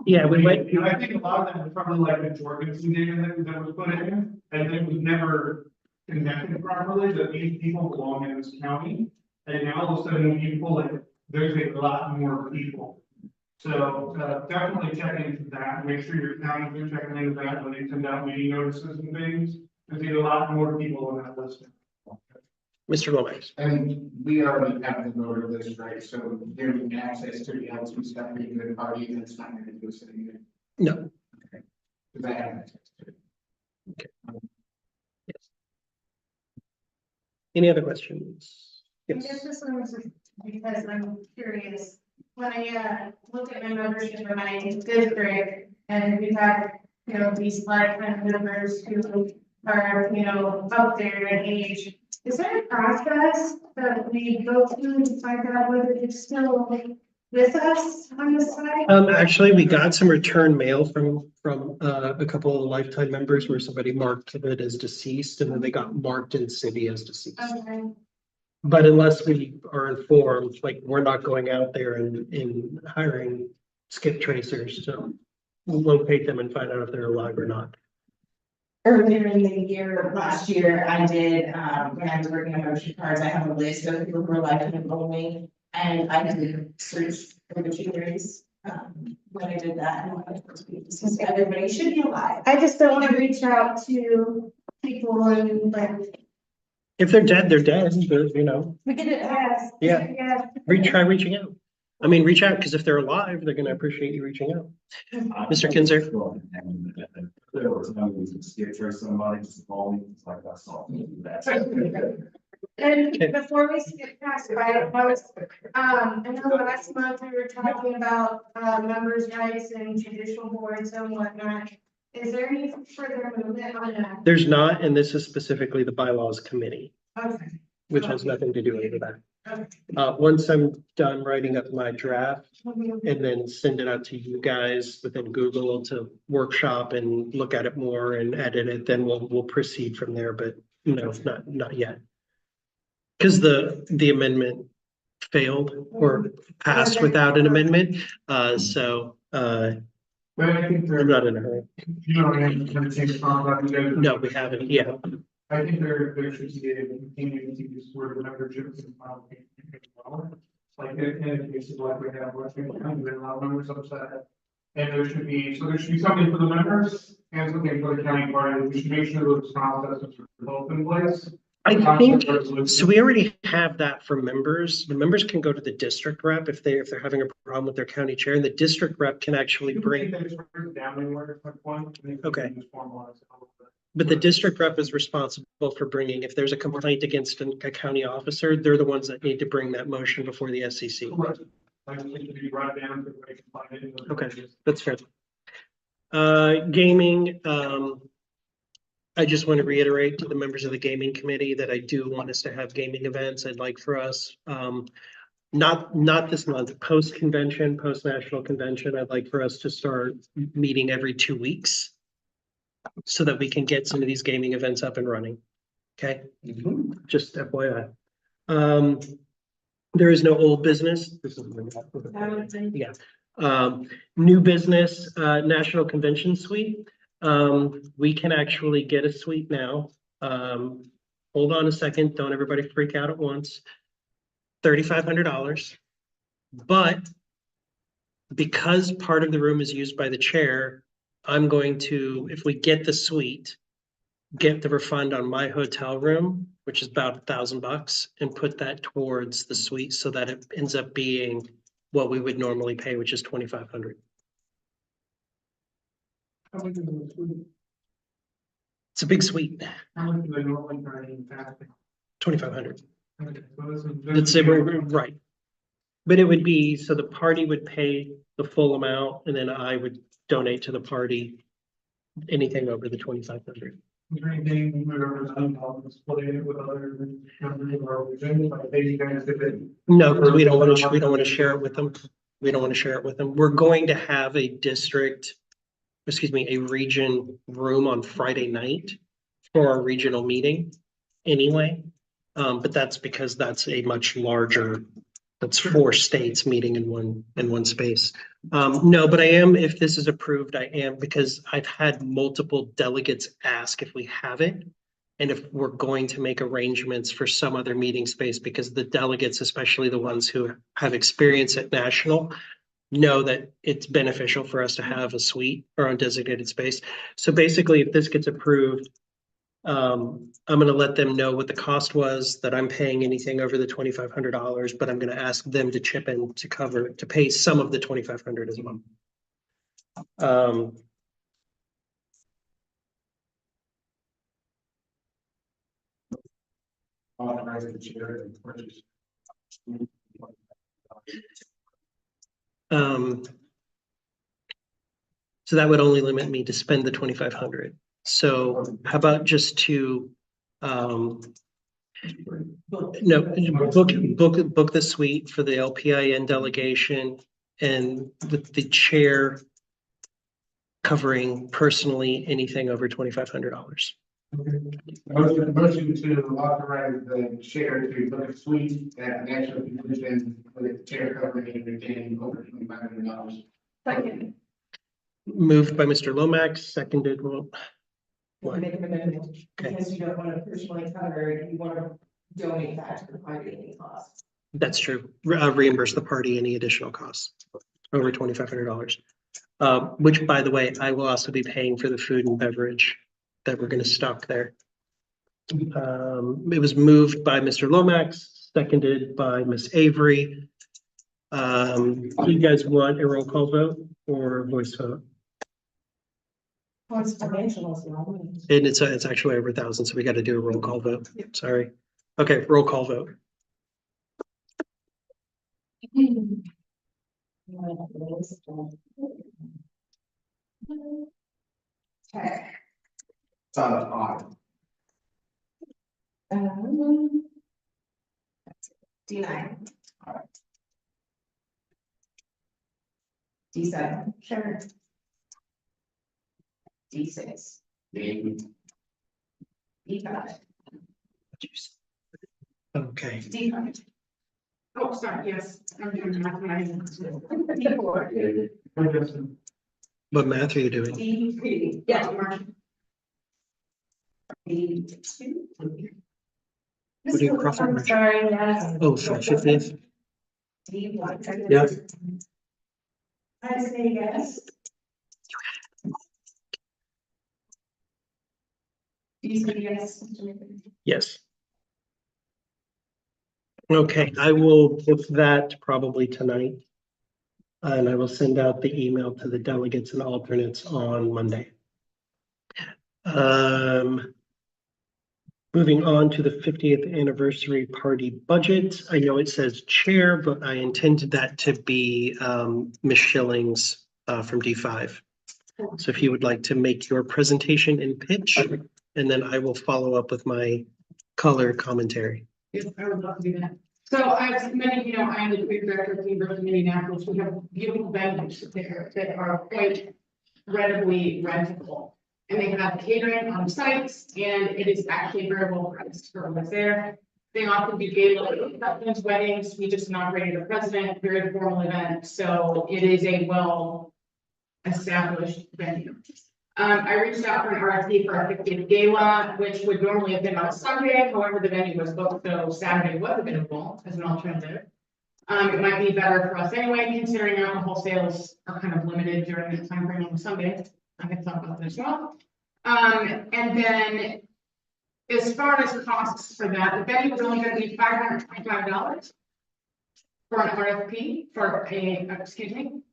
Yeah, we went, And I think a lot of that was probably like the Jorgensen data that was put in, and it was never connected properly, that these people belong in this county. And now all of a sudden, when you pull it, there's a lot more people. So, definitely check into that, make sure your counties are checking into that when they send out meeting notices and things. There's a lot more people on that list. Mr. Gomez. And we already have the voter list, right? So giving access to the L2 stuff, being a good party, that's not going to do us any good. No. Because I have access to it. Any other questions? I guess this one was because I'm curious, when I look at my membership in my district, and we have, you know, these lifetime members who are, you know, up there in age. Is there a process that we go through to find out whether they're still with us on the site? Actually, we got some return mail from a couple of lifetime members where somebody marked it as deceased and then they got marked in city as deceased. Okay. But unless we are informed, like, we're not going out there and hiring skip tracers to locate them and find out if they're alive or not. Earlier in the year, last year, I did, when I was working on motion cards, I have a list of people who are lifetime only. And I did search for the 2 years, when I did that, and I was because everybody should be alive. I just don't want to reach out to people and like. If they're dead, they're dead, but, you know, We did it. Yes. Yeah. Yeah. try reaching out. I mean, reach out, because if they're alive, they're gonna appreciate you reaching out. Mr. Kinzer? There was no reason to skip trace somebody, just call me, it's like that's all. That's. And before we skip past it, I know last month we were talking about, members' rights and judicial boards and whatnot. Is there any further movement on that? There's not, and this is specifically the bylaws committee, Okay. which has nothing to do with that. Okay. Once I'm done writing up my draft and then send it out to you guys within Google to workshop and look at it more and edit it, then we'll proceed from there, but no, not yet. Because the amendment failed or passed without an amendment, so But I think I'm not in a hurry. you know, and change contract, you guys. No, we haven't, yeah. I think there should be a continuing to use word memberships and file. Like in cases like we have, where we have a lot of members upset. And there should be something for the members and something for the county party. We should make sure those processes are both in place. I think, so we already have that for members. The members can go to the district rep if they're having a problem with their county chair, and the district rep can actually bring. Okay. But the district rep is responsible for bringing, if there's a complaint against a county officer, they're the ones that need to bring that motion before the SCC. Okay, that's fair. Gaming, I just want to reiterate to the members of the gaming committee that I do want us to have gaming events. I'd like for us, not this month, post-convention, post-national convention, I'd like for us to start meeting every 2 weeks so that we can get some of these gaming events up and running. Okay, just FYI. There is no old business. This is yeah. New business, National Convention Suite. We can actually get a suite now. Hold on a second, don't everybody freak out at once. $3,500. But because part of the room is used by the chair, I'm going to, if we get the suite, get the refund on my hotel room, which is about $1,000, and put that towards the suite so that it ends up being what we would normally pay, which is $2,500. It's a big suite. How much do they normally charge in fasting? $2,500. Okay, so this is- Let's say we're right. But it would be, so the party would pay the full amount and then I would donate to the party anything over the 2,500. Is there anything we've ever done, splitting it with other companies or things like they you guys did it? No, because we don't want to share it with them. We don't want to share it with them. We're going to have a region room on Friday night for our regional meeting anyway. But that's because that's a much larger That's 4 states meeting in one space. No, but I am, if this is approved, I am, because I've had multiple delegates ask if we have it. And if we're going to make arrangements for some other meeting space, because the delegates, especially the ones who have experience at national, know that it's beneficial for us to have a suite or undesignated space. So basically, if this gets approved, I'm gonna let them know what the cost was, that I'm paying anything over the $2,500, but I'm gonna ask them to chip in to pay some of the 2,500 as well. Authorize the chair to purchase. So that would only limit me to spend the 2,500. So how about just to, no, book the suite for the LPIN delegation and with the chair covering personally anything over $2,500. Motion to authorize the chair to book a suite at national convention with the chair covering everything over $2,500. Second. Moved by Mr. Lomax, seconded, well, We'll make an amendment, Okay. because you don't want to personally cover, you want to donate that to the party any cost. that's true. Reimburse the party any additional costs over $2,500. Which, by the way, I will also be paying for the food and beverage that we're gonna stock there. It was moved by Mr. Lomax, seconded by Ms. Avery. Do you guys want a roll call vote or a voice vote? It's financial, so. And it's actually over 1,000, so we got to do a roll call vote. Sorry. Okay, roll call vote. Okay. It's on the bottom. D9. D7. Sure. D6. D5. Okay, D5. Oh, sorry, yes, I'm doing mathematics. D4. what math are you doing? D3. Yeah, Mark. D2. What do you cross out, I'm Mark? sorry, yes. Oh, for 50th? D1. Yeah. I say yes. You say yes. Yes. Okay, I will book that probably tonight. And I will send out the email to the delegates and alternates on Monday. Moving on to the 50th anniversary party budget. I know it says chair, but I intended that to be Ms. Schilling's from D5. So if you would like to make your presentation and pitch, and then I will follow up with my color commentary. Yes, I would love to do that. So as many of you know, I am the creative director of the University of Indianapolis. We have beautiful venues there that are quite readily rentable. And they have catering on site, and it is actually very well priced for what's there. They often do gala acceptance weddings. We just inaugurated a president, very formal event, so it is a well established venue. I reached out for an RFP for our 50th gala, which would normally have been on Sunday. However, the venue was booked, so Saturday was available as an alternative. It might be better for us anyway, considering alcohol sales are kind of limited during that time frame on Sunday. I can talk about that as well. And then as far as costs for that, the venue is only going to be $525 for an RFP for a, excuse me.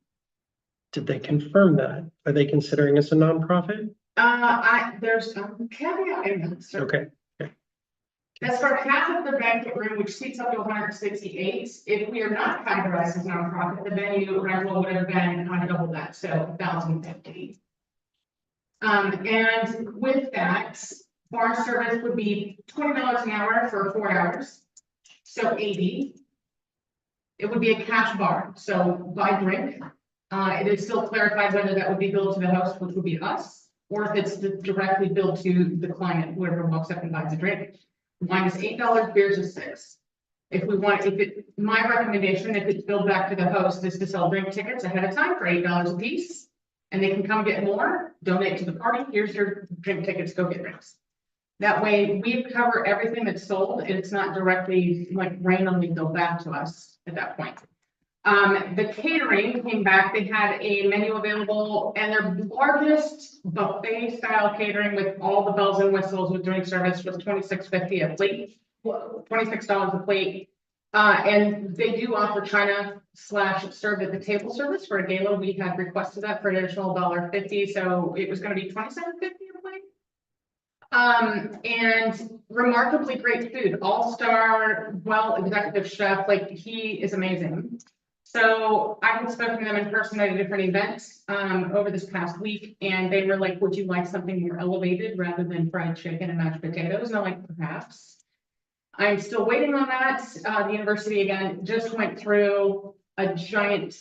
Did they confirm that? Are they considering us a nonprofit? There's a caveat in that, sir. Okay, That's for half of the banquet room, which seats up to 168. If we are not categorized as nonprofit, the venue rental would have been on double that, so 1,050. And with that, bar service would be $20 an hour for 4 hours, so 80. It would be a cash bar, so by drink. It is still clarified whether that would be billed to the host, which would be us, or if it's directly billed to the client, whoever walks up and buys a drink. Wine is $8, beers is $6. My recommendation, if it's billed back to the host, is to sell drink tickets ahead of time for $8 a piece. And they can come get more, donate to the party, here's your drink tickets, go get drinks. That way, we cover everything that's sold, and it's not directly like randomly billed back to us at that point. The catering came back, they had a menu available, and their largest buffet style catering with all the bells and whistles with drink service was $26.50 a plate, $26 a plate. And they do offer China / served at the table service for a gala. We had requested that for an additional $1.50, so it was gonna be $27.50 a plate. And remarkably great food, all-star, executive chef, like he is amazing. So I had spoken to them in person at a different event, over this past week, and they were like, would you like something more elevated rather than fried chicken and mashed potatoes? And I'm like, perhaps. I'm still waiting on that. The university again just went through a giant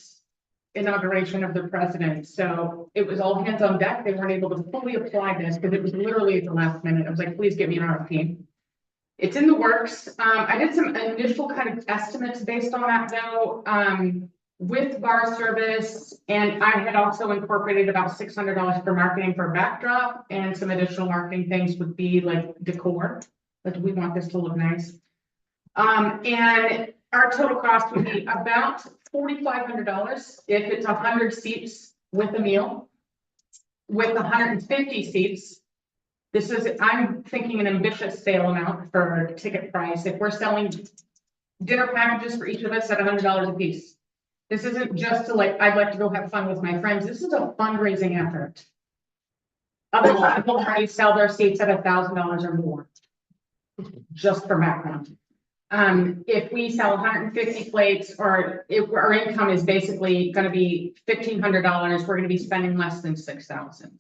inauguration of the president. So it was all hands on deck. They weren't able to fully apply this because it was literally at the last minute. I was like, please give me an RFP. It's in the works. I did some initial kind of estimates based on that though, with bar service. And I had also incorporated about $600 for marketing for backdrop, and some additional marketing things would be like decor. Like, we want this to look nice. And our total cost would be about $4,500 if it's 100 seats with a meal. With 150 seats, I'm thinking an ambitious sale amount for ticket price. If we're selling dinner packages for each of us at $100 a piece. This isn't just to like, I'd like to go have fun with my friends. This is a fundraising effort. Other people already sell their seats at $1,000 or more. Just for background. If we sell 150 plates, or if our income is basically going to be $1,500, we're going to be spending less than $6,000.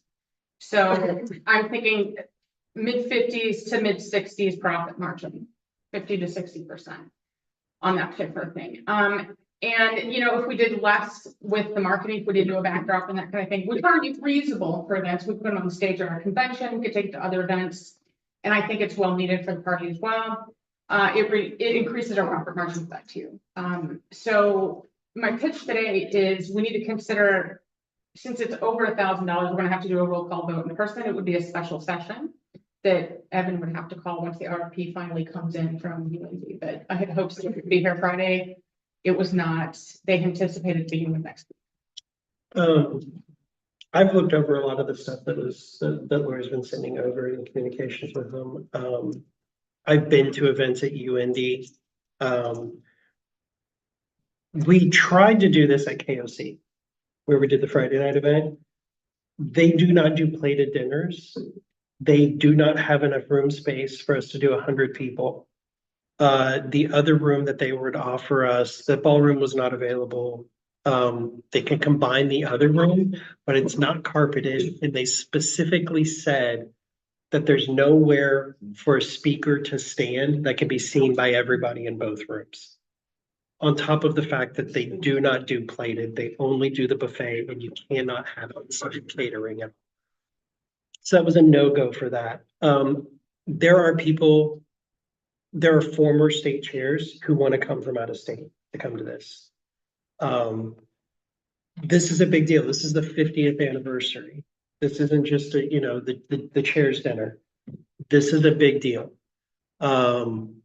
So I'm thinking mid-50s to mid-60s profit margin, 50 to 60% on that particular thing. And if we did less with the marketing, if we did do a backdrop and that kind of thing, which are reusable for events, we put them on the stage at our convention, we could take it to other events. And I think it's well needed for the party as well. It increases our profit margin with that too. So my pitch today is we need to consider, since it's over $1,000, we're going to have to do a roll call vote in person. It would be a special session that Evan would have to call once the RFP finally comes in from UND. But I had hopes that it could be here Friday. It was not. They anticipated beginning of next week. I've looked over a lot of the stuff that Lori's been sending over in communications with them. I've been to events at UND. We tried to do this at KOC, where we did the Friday night event. They do not do plated dinners. They do not have enough room space for us to do 100 people. The other room that they would offer us, the ballroom was not available. They can combine the other room, but it's not carpeted, and they specifically said that there's nowhere for a speaker to stand that can be seen by everybody in both rooms. On top of the fact that they do not do plated, they only do the buffet, and you cannot have on-site catering. So that was a no-go for that. There are former state chairs who want to come from out of state to come to this. This is a big deal. This is the 50th anniversary. This isn't just the chair's dinner. This is a big deal. One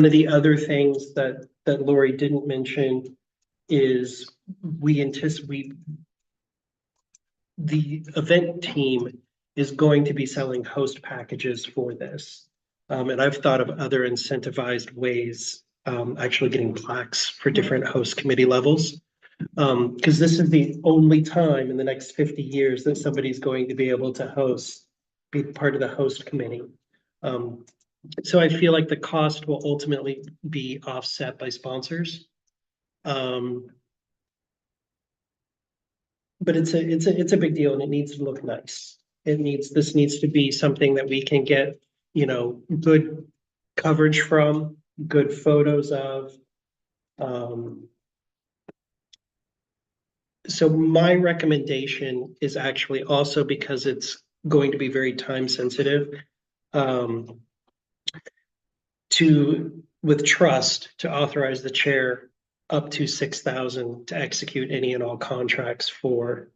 of the other things that Lori didn't mention is the event team is going to be selling host packages for this. And I've thought of other incentivized ways, actually getting plaques for different host committee levels. Because this is the only time in the next 50 years that somebody's going to be able to be part of the host committee. So I feel like the cost will ultimately be offset by sponsors. But it's a big deal, and it needs to look nice. This needs to be something that we can get, good coverage from, good photos of. So my recommendation is actually also, because it's going to be very time sensitive. with trust, to authorize the chair up to 6,000 to execute any and all contracts for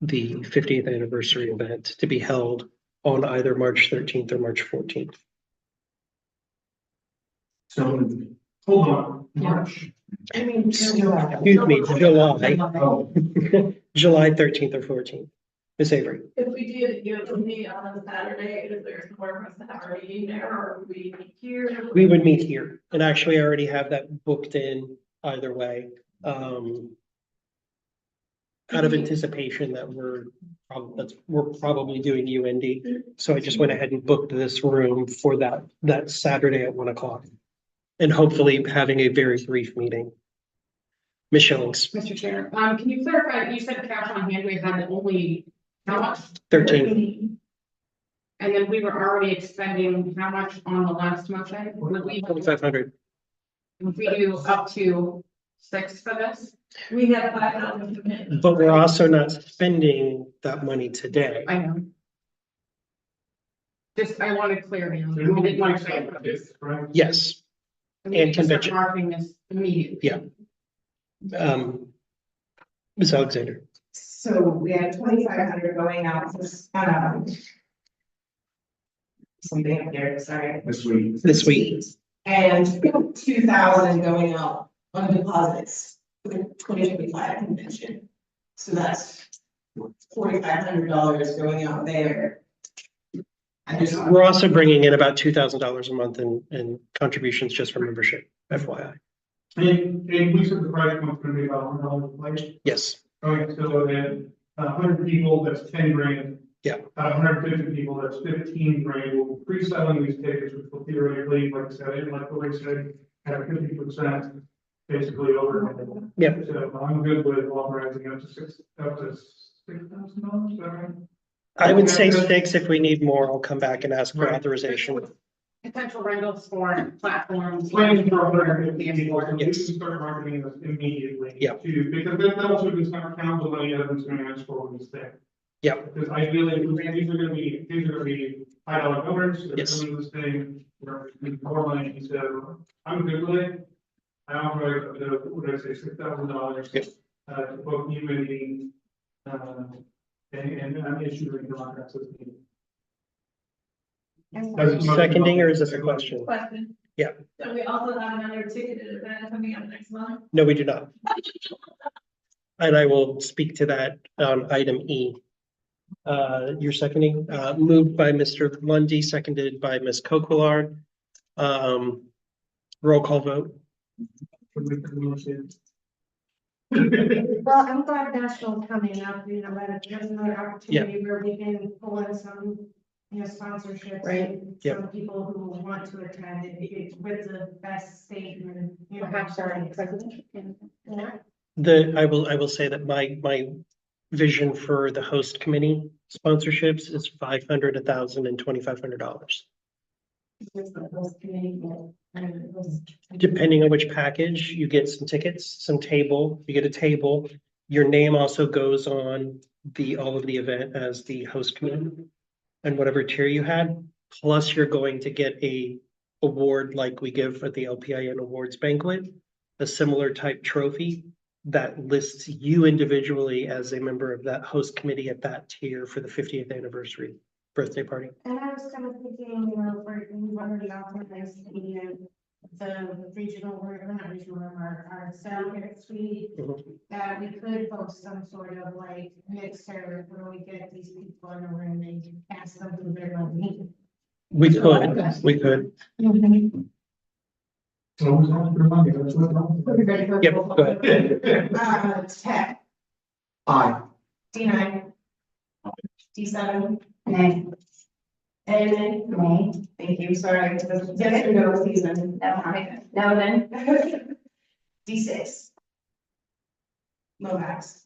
the 50th anniversary event to be held on either March 13th or March 14th. So, hold on, March. I mean. Excuse me, July, Oh, July 13th or 14th. Ms. Avery, If we did, you know, meet on a Saturday, is there somewhere for us to have our meeting there, or would we meet here? we would meet here, and actually I already have that booked in either way. Out of anticipation that we're probably doing UND, so I just went ahead and booked this room for that Saturday at 1 o'clock. And hopefully having a very brief meeting. Ms. Schillings, Mr. Chair, can you clarify, you said cash on hand, we had only, how much? 13, And then we were already expending how much on the last motion? Would we, 2,500. would we do up to 6 for this? We have 5,000 committed. But we're also not spending that money today. I know. Just, I wanted clarity on So that. you We didn't want want to say. to this, right? Yes, We need to start convention. marketing this immediately. Yeah. Ms. Alexander, So we had 2,500 going out, something up there, sorry. this week. this week, And 2,000 going out on deposits for the 2025 convention. So that's $4,500 going out there. I just, we're also bringing in about $2,000 a month in contributions just for membership, FYI. And we said the price was gonna be about $100 a plate. Yes, Okay, so then 100 people, that's 10 grand. Yeah. 150 people, that's 15 grand. We'll be pre-selling these tickets, which will theoretically, like I said, like Lori said, have 50% basically over. Yeah. So I'm good with authorizing up to $6,000, is that right? I would say 6. If we need more, I'll come back and ask for Right. authorization. Potential rentals for platforms. Planning for 150 people, so we can Yes. start marketing this immediately. Yeah. Because that also does not count the money that was gonna ask for this thing. Yeah. Because ideally, these are gonna be $5 donors, they're Yes. coming to this thing, we're more money, so I'm good with it. I offer, what did I say, $6,000. Yep. To book new meeting, and I'm issuing contracts with me. Seconding, or is this a question? Question. Yeah. So we also have another ticketed event coming up next month. No, we do not. And I will speak to that on item E. You're seconding, moved by Mr. Lundy, seconded by Ms. Coquillard. Roll call vote. Well, I'm glad National's coming up, you know, that there's another opportunity where we can pull in some, you know, sponsorships. Right. And Yep. some people who want to attend it with the best statement, you know. Perhaps our presidential candidate. Yeah. I will say that my vision for the host committee sponsorships is $500, $1,000, and $2,500. Depending on which package, you get some tickets, some table, you get a table. Your name also goes on all of the event as the host committee. And whatever tier you had, plus you're going to get a award like we give at the LPIN Awards Banquet, a similar type trophy that lists you individually as a member of that host committee at that tier for the 50th anniversary birthday party. And I was kind of thinking, you know, for, we've already authorized the regional, or not regional, our sound suite, Mhm. that we could host some sort of like mixer where we get these people in a room and ask them who they're going to meet. We could. So who's on for money? That's what I'm- Yep, go ahead. Tech, Aye. D9. D7. Nay. And nay, thank you, sorry, yes or no season. No, then. D6. Lomax.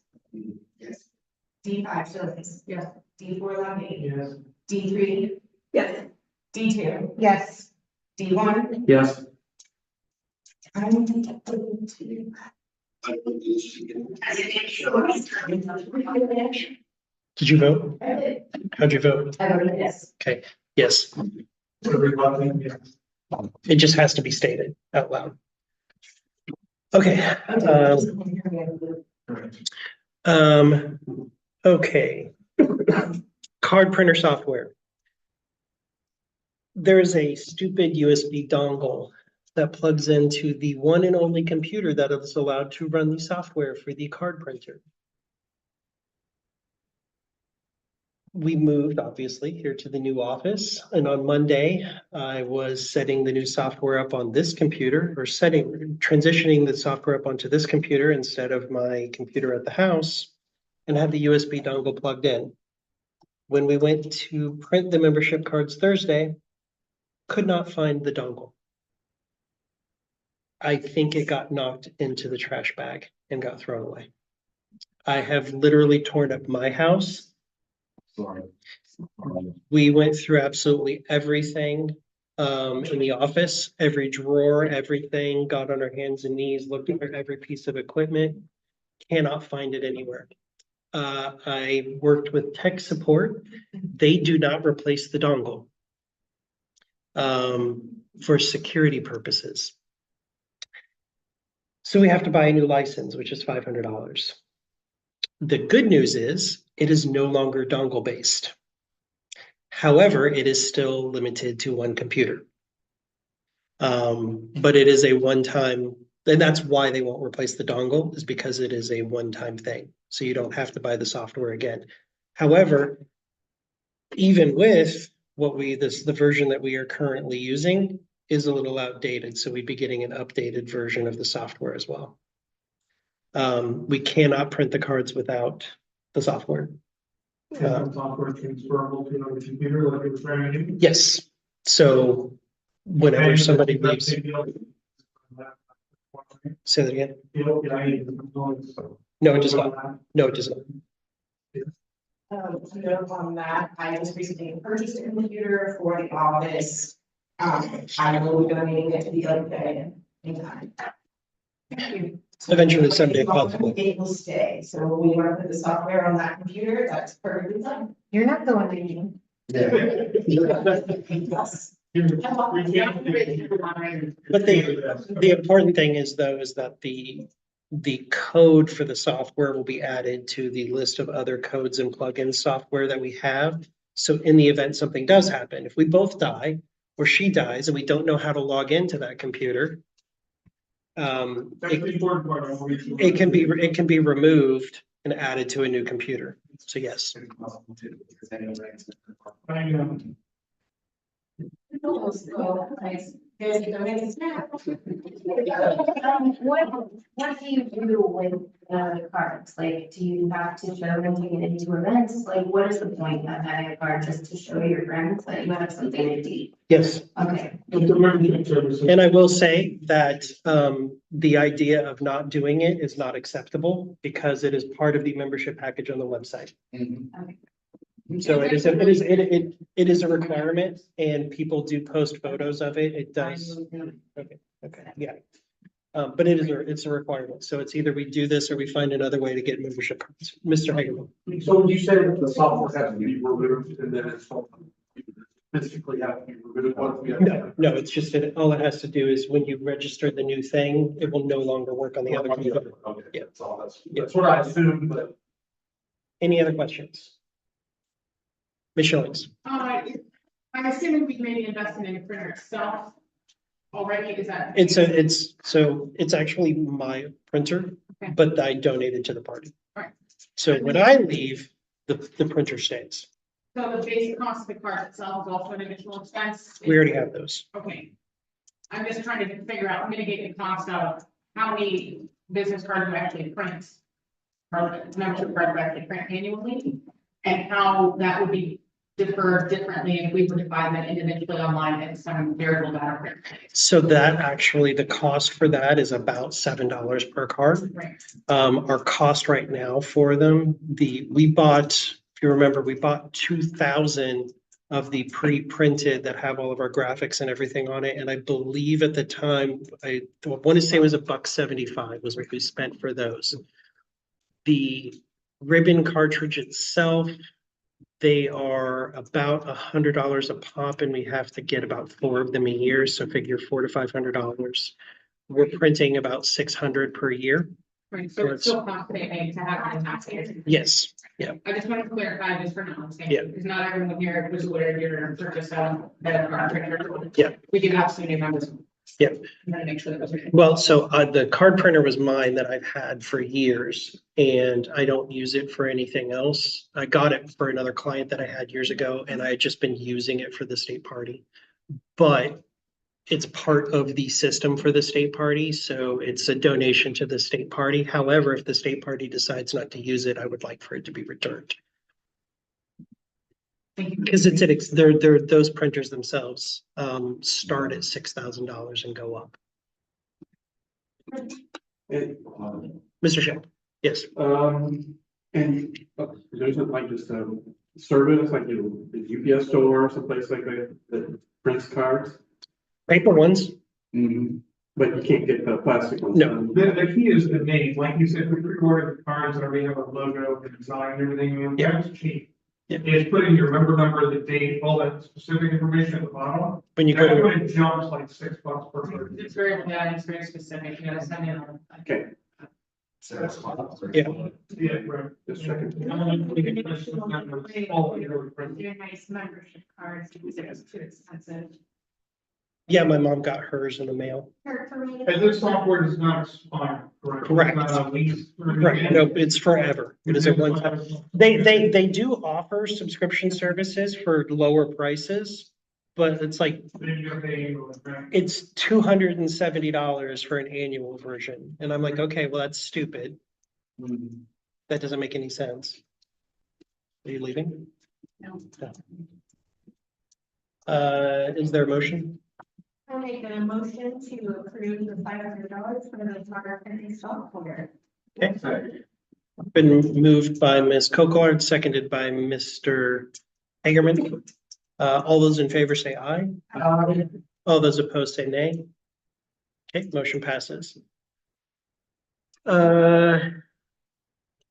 Yes. D5, Shillings. Yes. D4, Lundy. Yes. D3. Yes. D2. Yes. D1. Yes. I'm going to. Did you vote? I How'd you vote? voted yes. Okay, yes. Everybody, yes. It just has to be stated out loud. Okay. Okay. Card printer software. There's a stupid USB dongle that plugs into the one and only computer that is allowed to run the software for the card printer. We moved, obviously, here to the new office, and on Monday, I was setting the new software up on this computer, or transitioning the software up onto this computer instead of my computer at the house, and had the USB dongle plugged in. When we went to print the membership cards Thursday, could not find the dongle. I think it got knocked into the trash bag and got thrown away. I have literally torn up my house. Sorry. We went through absolutely everything in the office, every drawer, everything, got on our hands and knees, looked at every piece of equipment, cannot find it anywhere. I worked with tech support. They do not replace the dongle for security purposes. So we have to buy a new license, which is $500. The good news is it is no longer dongle based. However, it is still limited to one computer. But it is a one-time, and that's why they won't replace the dongle, is because it is a one-time thing. So you don't have to buy the software again. However, even with the version that we are currently using is a little outdated. So we'd be getting an updated version of the software as well. We cannot print the cards without the software. And software transferable to another computer like it was trying to do. Yes. So whenever somebody leaves, say that again. No, it does not. No, it does not. To note on that, I just recently purchased a computer for the office. I will be donating it to the OPA in time. Thank you. Eventually someday, possibly. It will stay, so when we want to put the software on that computer, that's perfectly fine. You're not the one leaving. Yes. But the important thing is though, is that the code for the software will be added to the list of other codes and plugin software that we have. So in the event something does happen, if we both die or she dies and we don't know how to log into that computer, it can be removed and added to a new computer. So yes. What do you do with the cards? Like, do you have to show them to get into events? Like, what is the point of having a card just to show your friends that you have something to do? Yes. Okay. And I will say that the idea of not doing it is not acceptable because it is part of the membership package on the website. So it is a requirement and people do post photos of it. It does. Okay, yeah. But it's a requirement. So it's either we do this or we find another way to get membership cards. Mr. Hagerman. So when you say that the software has to be removed and then it's physically have to be removed, what we have? No, it's just that all it has to do is when you register the new thing, it will no longer work on the other computer. Okay, Yeah. that's what I assumed, but. Any other questions? Ms. Shillings. I'm assuming we've made an investment in the printer itself already, is that? It's actually my printer, Okay. but I donated to the party. Right. So when I leave, the printer stays. So the basic cost of the card itself is also an additional expense? We already have those. Okay. I'm just trying to figure out, mitigate the cost of how many business cards we actually print. Or membership cards we actually print annually, and how that would be deferred differently if we were to buy that individually online and some variable data print. So that actually, the cost for that is about $7 per card. Right. Our cost right now for them, we bought, if you remember, we bought 2,000 of the pre-printed that have all of our graphics and everything on it. And I believe at the time, I want to say it was $1.75 was what we spent for those. The ribbon cartridge itself, They are about $100 a pop, and we have to get about 4 of them a year, so figure $400 to $500. We're printing about 600 per year. Right, so it's still costing to have the taxpayers. Yes, yeah. I just want to clarify this for now, Yeah. because not everyone here was aware you're purchase a card printer. Yeah. We do have some new members. Yeah. I'm gonna make sure that was. Well, so the card printer was mine that I've had for years, and I don't use it for anything else. I got it for another client that I had years ago, and I had just been using it for the state party. But it's part of the system for the state party, so it's a donation to the state party. However, if the state party decides not to use it, I would like for it to be returned. Because those printers themselves start at $6,000 and go up. And, Mr. Shell, yes. and there isn't like just a service, like the UPS store or someplace like that prints cards, Paper ones, but you can't get the plastic ones. No. The key is the name, like you said, we pre-ordered the cards that already have a logo, the design, and everything, Yeah. that's cheap. Yeah. It's putting your member number, the date, all that specific information at the bottom. when you go That to, one jumps like $6 per person. It's very, yeah, it's very specific, you gotta send in. Okay, So that's fine. Yeah. Yeah, right. just checking. All your friends. They're nice membership cards, because it was too expensive. yeah, my mom got hers in the mail. And this software does not expire, correct? Correct. It's not a lease or Right, anything. no, it's forever. It is a one time. They do offer subscription services for lower prices, but it's like, Then you're paying, right? it's $270 for an annual version. And I'm like, okay, well, that's stupid. That doesn't make any sense. Are you leaving? No. Is there a motion? I make a motion to approve the $500 for the smart printing software. Been moved by Ms. Cocard, seconded by Mr. Hagerman. All those in favor say aye. All those opposed say nay. Okay, motion passes. Do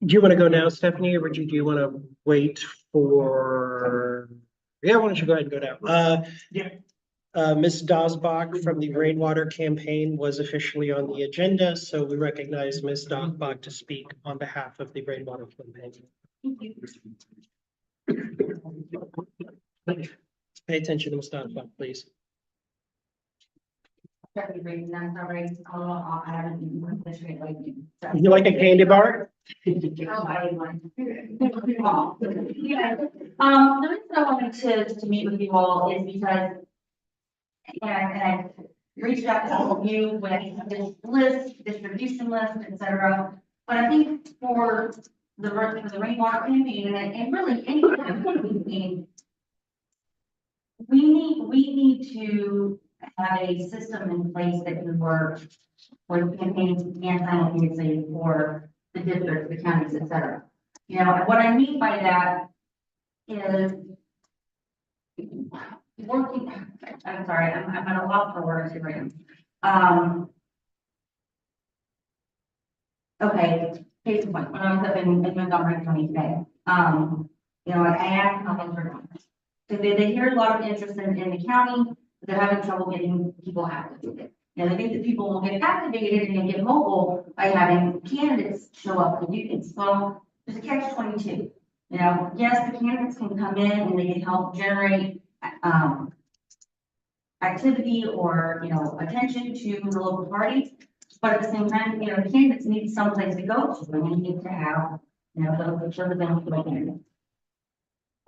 you want to go now, Stephanie, or do you want to wait for? Yeah, why don't you go ahead and go now? Yeah. Ms. Dosbach from the Rainwater Campaign was officially on the agenda, so we recognize Ms. Dosbach to speak on behalf of the Rainwater Campaign. Pay attention to Ms. Dosbach, please. You like a candy bar? The reason I wanted to meet with you all is because. And I reached out to all of you with this list, distribution list, et cetera. But I think for the rainwater campaign and really any kind of campaign, we need to have a system in place that can work for campaigns and simultaneously for the districts, the counties, et cetera. You know, and what I mean by that is working, I'm sorry, I'm at a loss for words here right now. Okay, case in point, when I was up in Montgomery County today, you know, I asked how things were going. So they hear a lot of interest in the county, but they're having trouble getting people activated. You know, they think that people will get activated and get mobile by having candidates show up for meetings. Well, there's a catch-22. You know, yes, the candidates can come in and they can help generate activity or, you know, attention to the local parties. But at the same time, you know, the candidates need someplace to go to, and we need to have, you know, those sort of things for candidates.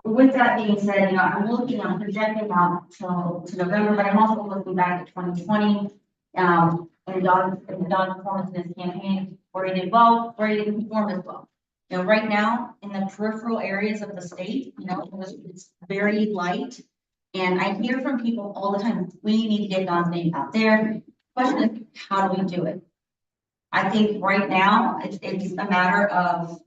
With that being said, you know, I'm projecting out to November, but I'm also looking back at 2020, and the Don performance in this campaign, where he did well, where he didn't perform as well. You know, right now, in the peripheral areas of the state, you know, it's very light. And I hear from people all the time, we need to get Don's name out there. Question is, how do we do it? I think right now, it's a matter of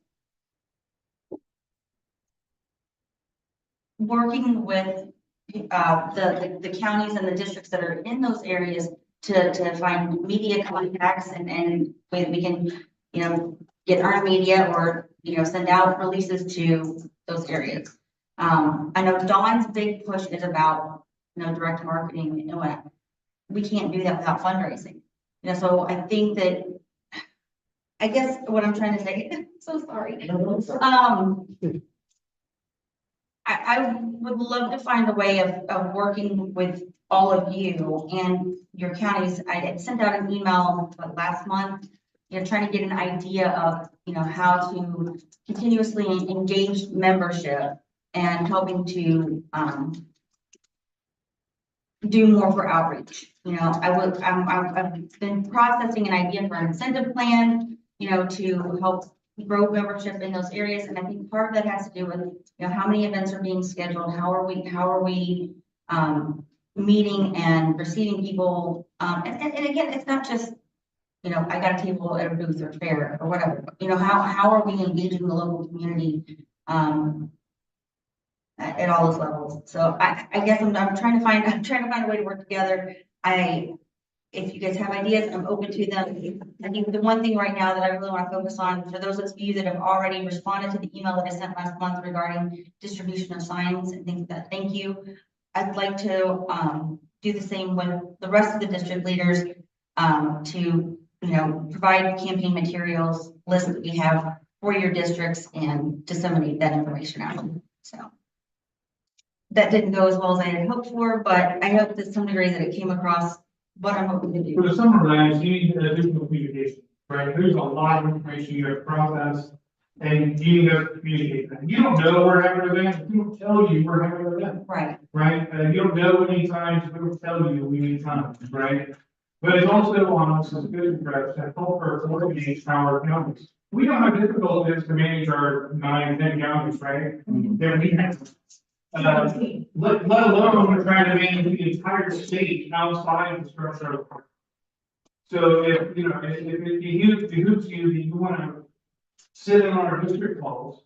working with the counties and the districts that are in those areas to find media contacts and way that we can, you know, get our media or, you know, send out releases to those areas. I know Dawn's big push is about, direct marketing and what, we can't do that without fundraising. So I think that, I guess what I'm trying to say, so sorry. I would love to find a way of working with all of you and your counties. I had sent out an email last month, trying to get an idea of, how to continuously engage membership and helping to, do more for outreach. I've been processing an idea for an incentive plan, to help grow membership in those areas. And I think part of that has to do with, how many events are being scheduled, how are we meeting and receiving people. And again, it's not just, I got a table at a booth or fair or whatever, how are we engaging the local community at all those levels. So I guess I'm trying to find a way to work together. If you guys have ideas, I'm open to them. I think the one thing right now that I really want to focus on, for those of you that have already responded to the email that I sent last month regarding distribution of signs and things like that, thank you. I'd like to do the same with the rest of the district leaders to, provide campaign materials, list that we have for your districts and disseminate that information out. So that didn't go as well as I had hoped for, but I hope that some degree that it came across what I'm hoping to do. For the summer plans, you need additional communication, right? There's a lot of information you have to process and you need to communicate that. You don't know we're having an event, we don't tell you we're having an event, Right. right? You don't know any times, we don't tell you we need time, right? But it's also on us as business reps to help her coordinate our counties. We don't have difficulties to manage our 9-10 counties, right? That we have. Let alone we're trying to manage the entire state outside of the structure of the park. So if, if it behooves you that you want to sit in on our district calls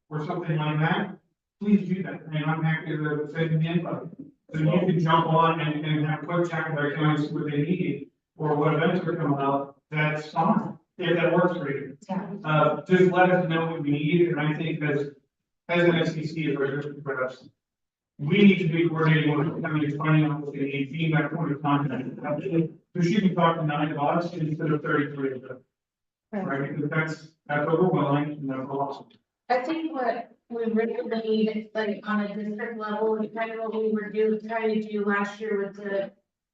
or something like that, please do that. And I'm happy to send the info. So you can jump on and have a quick chat with our counties, what they need or what events are coming up. That's fine, if that works for you. Yeah. Just let us know what we need. And I think as an SCC, as our district reps, we need to be coordinating with the county, finding out what they need, being that point of contact. So she can talk to 9 of us instead of 33 of them. Right, because that's overwhelming and that's awesome. I think what we really need, like on a district level, is kind of what we were trying to do last year with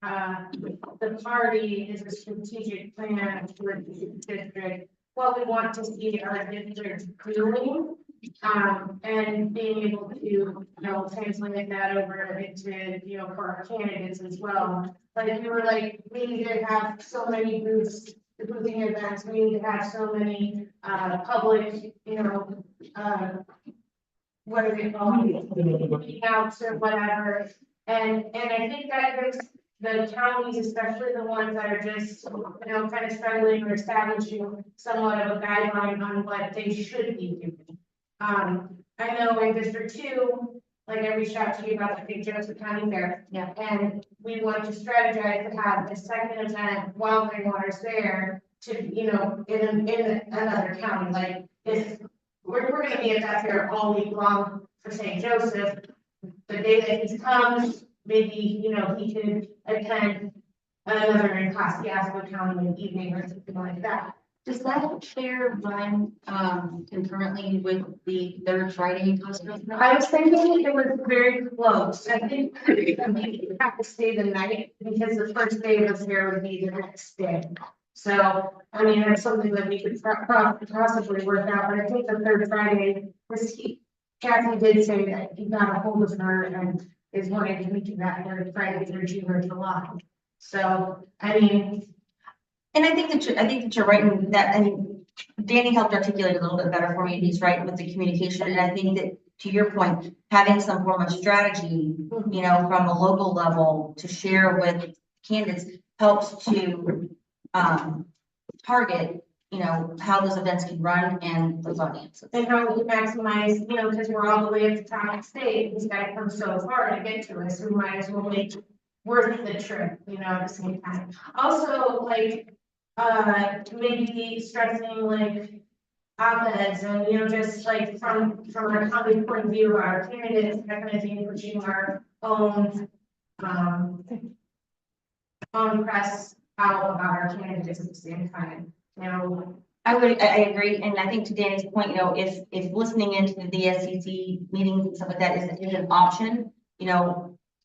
the party is a strategic plan for the district. What we want to see our district doing, and being able to, translate that over into, for our candidates as well. Like we were like, we need to have so many booths, boothing events, we need to have so many, public, what are they called? Meetouts or whatever. And I think that gives the counties, especially the ones that are just, kind of struggling or establishing somewhat of a guideline on what they should be doing. I know in District 2, like I reached out to you about the Big Joseph County Fair. Yeah. And we want to strategize to have a second event while Greenwater's there to, in another county, like if we're gonna be at that fair all week long for St. Joseph. The day that he comes, maybe, he could attend another in Pasco County in the evening or something like that. Does that fair run concurrently with the third Friday in Pasco? I was thinking it was very close. I think we have to stay the night because the first day of the fair would be the next day. So, I mean, that's something that we could possibly work out, but I think the third Friday, Kathy did say that he got a hold of her and is wanting to meet that third Friday, through June or July. So, I mean. And I think that you're right in that. I mean, Danny helped articulate a little bit better for me, and he's right with the communication. And I think that, to your point, having some form of strategy, from a local level to share with candidates helps to target, how those events can run and those audiences. And how we maximize, because we're all the way at the top of the state, he's gotta come so far to get to us, we might as well make it worth the trip, at the same time. Also, like, maybe stressing, like, op-eds and, just like from a common point of view of our candidates, that kind of thing, pushing our own press out about our candidates at the same time, I agree, and I think to Danny's point, if listening into the SCC meetings and stuff like that is an option,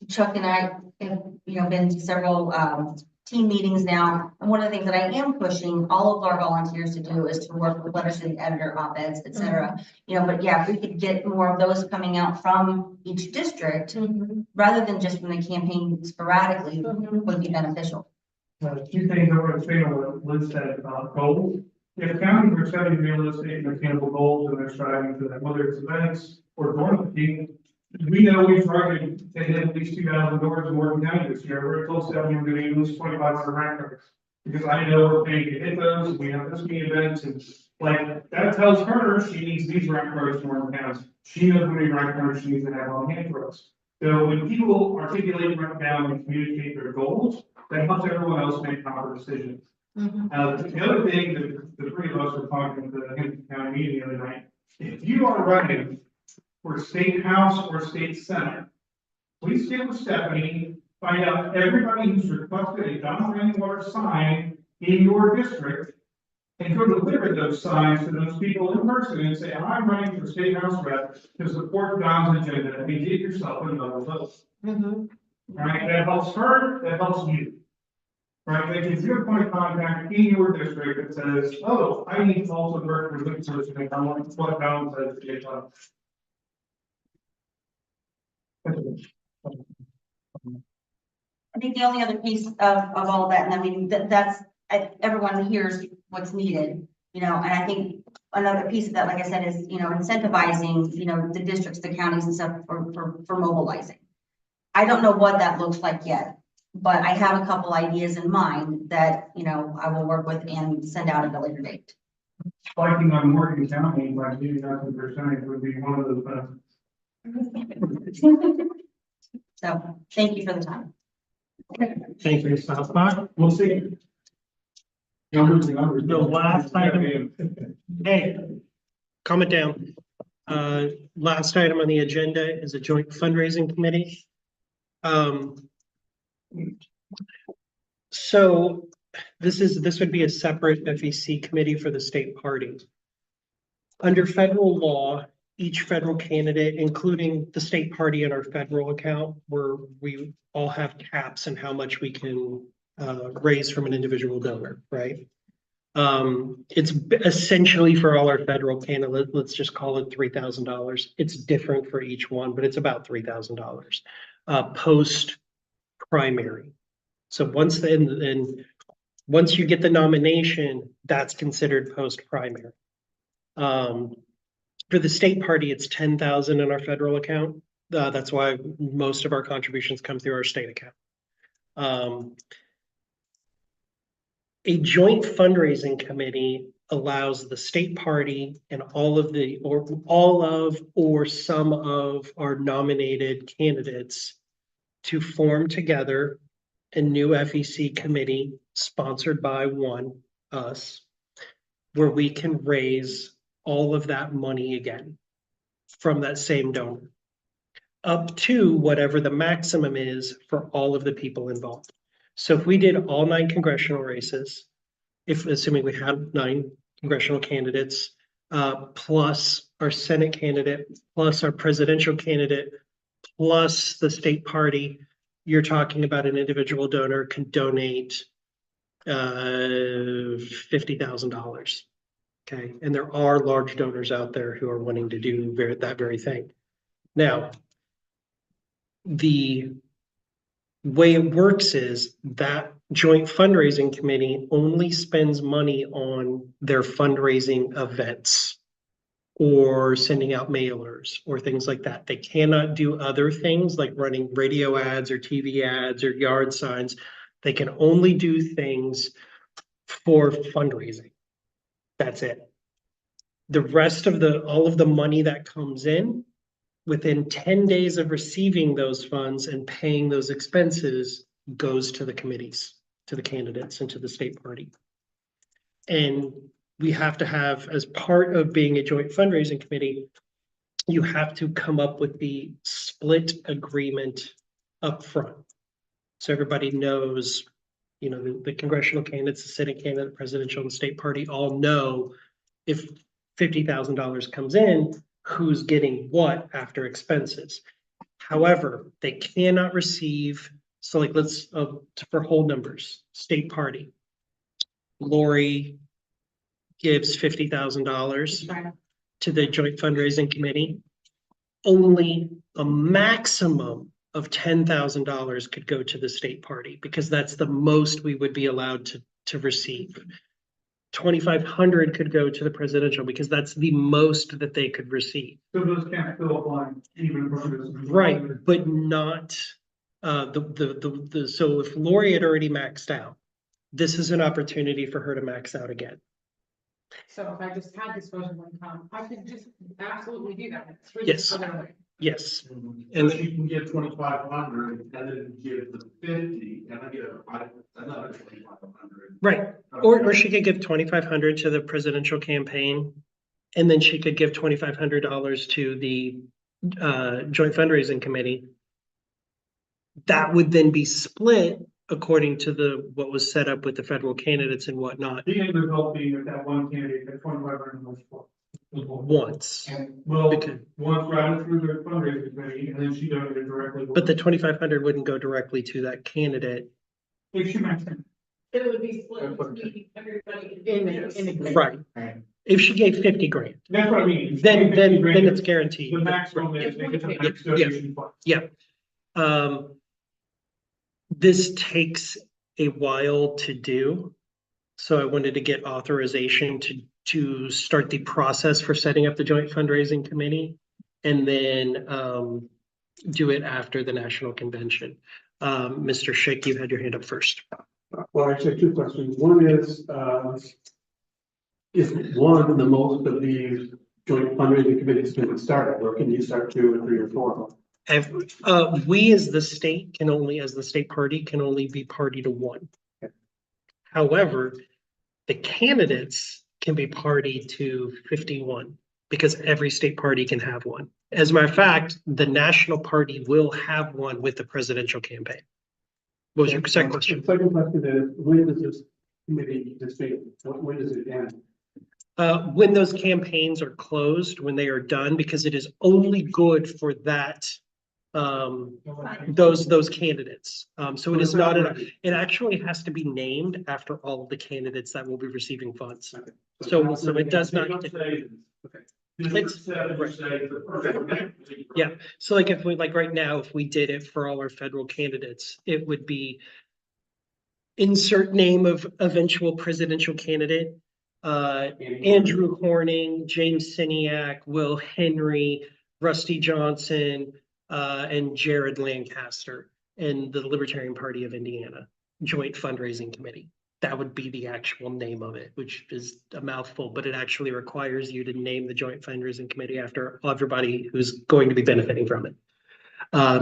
Chuck and I have, been to several, team meetings now, and one of the things that I am pushing all of our volunteers to do is to work with letter city editor, op-eds, et cetera. But yeah, if we could get more of those coming out from each district, rather than just from the campaign sporadically, would be beneficial. Two things I want to say on what Liz said about goals. If counties are setting realistic and attainable goals and they're striving for that, whether it's events or dormant people, we know we've targeted to hit at least 2,000 doors in Morgan County this year. We're told 7 we're going to use 2,500 rank cards. Because I know we're paying to hit those, we have this many events, and like, that tells her she needs these rank cards in Morgan County. She knows how many rank cards she needs to have on hand for us. So when people articulate, write down, and communicate their goals, that helps everyone else make proper decisions. The other thing that the three of us were talking at the Hampton County meeting the other night, if you are running for state house or state senate, please get with Stephanie, find out everybody who's requested a Don Rainwater sign in your district, and go deliver those signs to those people in person and say, I'm running for state house rep to support Don's agenda, and get yourself another vote. Right, that helps her, that helps you. Right, they can zero point of contact in your district that says, oh, I need to also work for this person, and I want what Don says to get done. I think the only other piece of all of that, and I mean, everyone hears what's needed, and I think another piece of that, like I said, is, incentivizing, the districts, the counties and stuff for mobilizing. I don't know what that looks like yet, but I have a couple ideas in mind that, I will work with and send out at a later date. Spiking on Morgan County by maybe 9% would be one of those things. So thank you for the time. Thank you, Southpaw. We'll see. Numbers. The last item, hey, calm it down. Last item on the agenda is a joint fundraising committee. So this would be a separate FEC committee for the state party. Under federal law, each federal candidate, including the state party in our federal account, where we all have caps and how much we can raise from an individual donor, right? It's essentially for all our federal candidates, let's just call it $3,000. It's different for each one, but it's about $3,000 post primary. So once once you get the nomination, that's considered post primary. For the state party, it's 10,000 in our federal account. That's why most of our contributions come through our state account. A joint fundraising committee allows the state party and all of or some of our nominated candidates to form together a new FEC committee sponsored by us, where we can raise all of that money again from that same donor, up to whatever the maximum is for all of the people involved. So if we did all 9 congressional races, assuming we had 9 congressional candidates, plus our Senate candidate, plus our presidential candidate, plus the state party, you're talking about an individual donor can donate $50,000. Okay, and there are large donors out there who are wanting to do that very thing. Now, the way it works is that joint fundraising committee only spends money on their fundraising events or sending out mailers or things like that. They cannot do other things like running radio ads or TV ads or yard signs. They can only do things for fundraising. That's it. The rest of all of the money that comes in within 10 days of receiving those funds and paying those expenses goes to the committees, to the candidates, and to the state party. And we have to have, as part of being a joint fundraising committee, you have to come up with the split agreement up front. So everybody knows, you know, the congressional candidates, the sitting candidate, presidential and state party all know if $50,000 comes in, who's getting what after expenses. However, they cannot receive, so like let's, for whole numbers, state party. Lori gives $50,000 to the joint fundraising committee. Only a maximum of $10,000 could go to the state party because that's the most we would be allowed to receive. 2,500 could go to the presidential because that's the most that they could receive. So those can't still apply even for this. Right, but not, so if Lori had already maxed out, this is an opportunity for her to max out again. So if I just had disposable income, I could just absolutely do that. It's really Yes. further away. Yes, And then you can give 2,500 and then give the 50 and I get another 2,500. right. Or she could give 2,500 to the presidential campaign. And then she could give $2,500 to the joint fundraising committee. That would then be split according to what was set up with the federal candidates and whatnot The end result being that one candidate got 2,500 once. Well, Because- once routed through the fundraising committee, and then she donated directly. But the 2,500 wouldn't go directly to that candidate. If she maxed It would be split between everybody in the committee. Right. If she gave 50 grand, that's what I mean. then it's guaranteed. The maximum is, they get the max Yeah. donation fund. This takes a while to do. So I wanted to get authorization to start the process for setting up the joint fundraising committee and then do it after the national convention. Mr. Schick, you had your hand up first. Well, actually, I have two questions. One is one the most of these joint fundraising committees can be started, or can you start 2 or 3 or 4? We as the state as the state party can only be party to one. However, the candidates can be party to 51 because every state party can have one. As a matter of fact, the national party will have one with the presidential campaign. What was your second question? The second question is, when does this committee disband? When does it end? When those campaigns are closed, when they are done, because it is only good for that, those candidates. So it is not, it actually has to be named after all of the candidates that will be receiving funds. So it does not. Yeah, so like if we, like right now, if we did it for all our federal candidates, it would be insert name of eventual presidential candidate, Andrew Horning, James Siniak, Will Henry, Rusty Johnson, and Jared Lancaster, and the Libertarian Party of Indiana Joint Fundraising Committee. That would be the actual name of it, which is a mouthful, but it actually requires you to name the Joint Fundraising Committee after everybody who's going to be benefiting from it.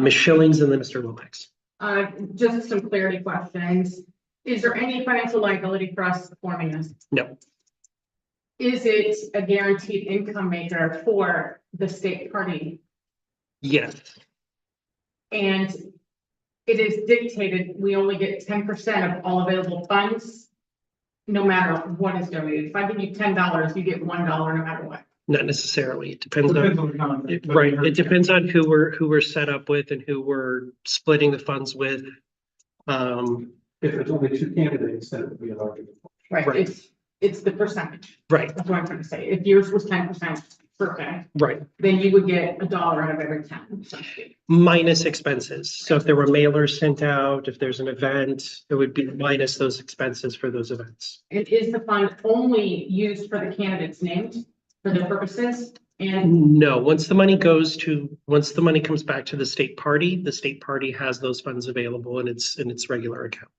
Ms. Schillings and then Mr. Lomax. Just some clarity questions. Is there any financial liability for us forming this? No. Is it a guaranteed income maker for the state party? Yes. And it is dictated, we only get 10% of all available funds, no matter what is donated. If I give you $10, you get $1 no matter what. Not necessarily. It depends Depends on, on the content. right. It depends on who we're set up with and who we're splitting the funds with. If there's only 2 candidates, then it would be a larger. Right, Right. it's the percentage. Right, That's what I'm trying to say. If yours was 10%, okay, right. then you would get $1 out of every 10, so to speak. Minus expenses. So if there were mailers sent out, if there's an event, it would be minus those expenses for those events. And is the fund only used for the candidates named for their purposes? And No, once the money comes back to the state party has those funds available in its regular account.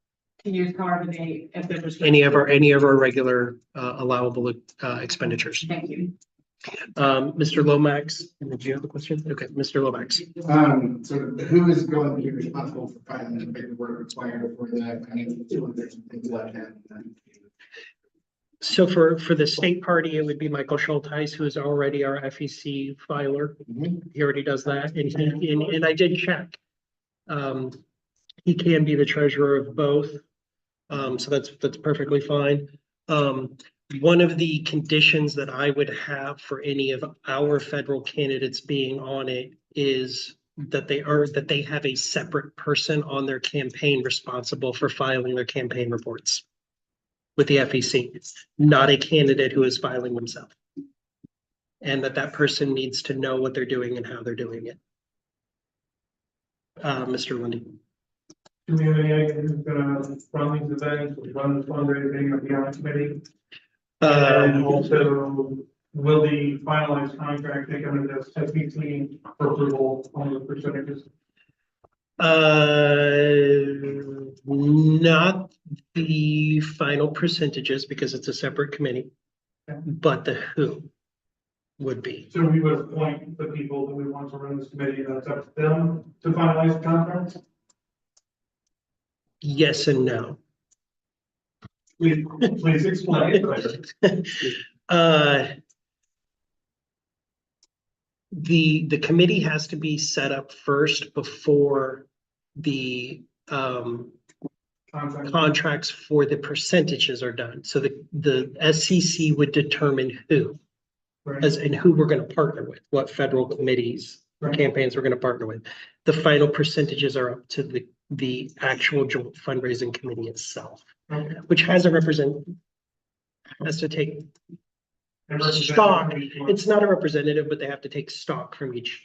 to use however they, if there's. Any of our regular allowable expenditures. Thank you. Mr. Lomax, did you have a question? Okay, Mr. Lomax. So who is going to be responsible for filing the paperwork required for the financial cylinders and things like that? So for the state party, it would be Michael Schulteis, who is already our FEC filer. He already does that, and I did check. He can be the treasurer of both. So that's perfectly fine. One of the conditions that I would have for any of our federal candidates being on it is that they have a separate person on their campaign responsible for filing their campaign reports with the FEC, not a candidate who is filing themselves. And that person needs to know what they're doing and how they're doing it. Mr. Lundy. Do we have any idea who's gonna run these events, run the fundraising of the art committee? And also, will the finalized contract take under this SCC for approval on the percentages? Not the final percentages because it's a separate committee, but the who would be. So we would appoint the people that we want to run this committee, and that's up to them to finalize the contract? Yes and no. Please explain. The committee has to be set up first before the contracts for the percentages are done. So the SCC would determine who Right. and who we're going to partner with, what federal committees or Right. campaigns we're going to partner with. The final percentages are up to the actual joint fundraising committee itself, Okay. which has to take stock. It's not a representative, but they have to take stock from each,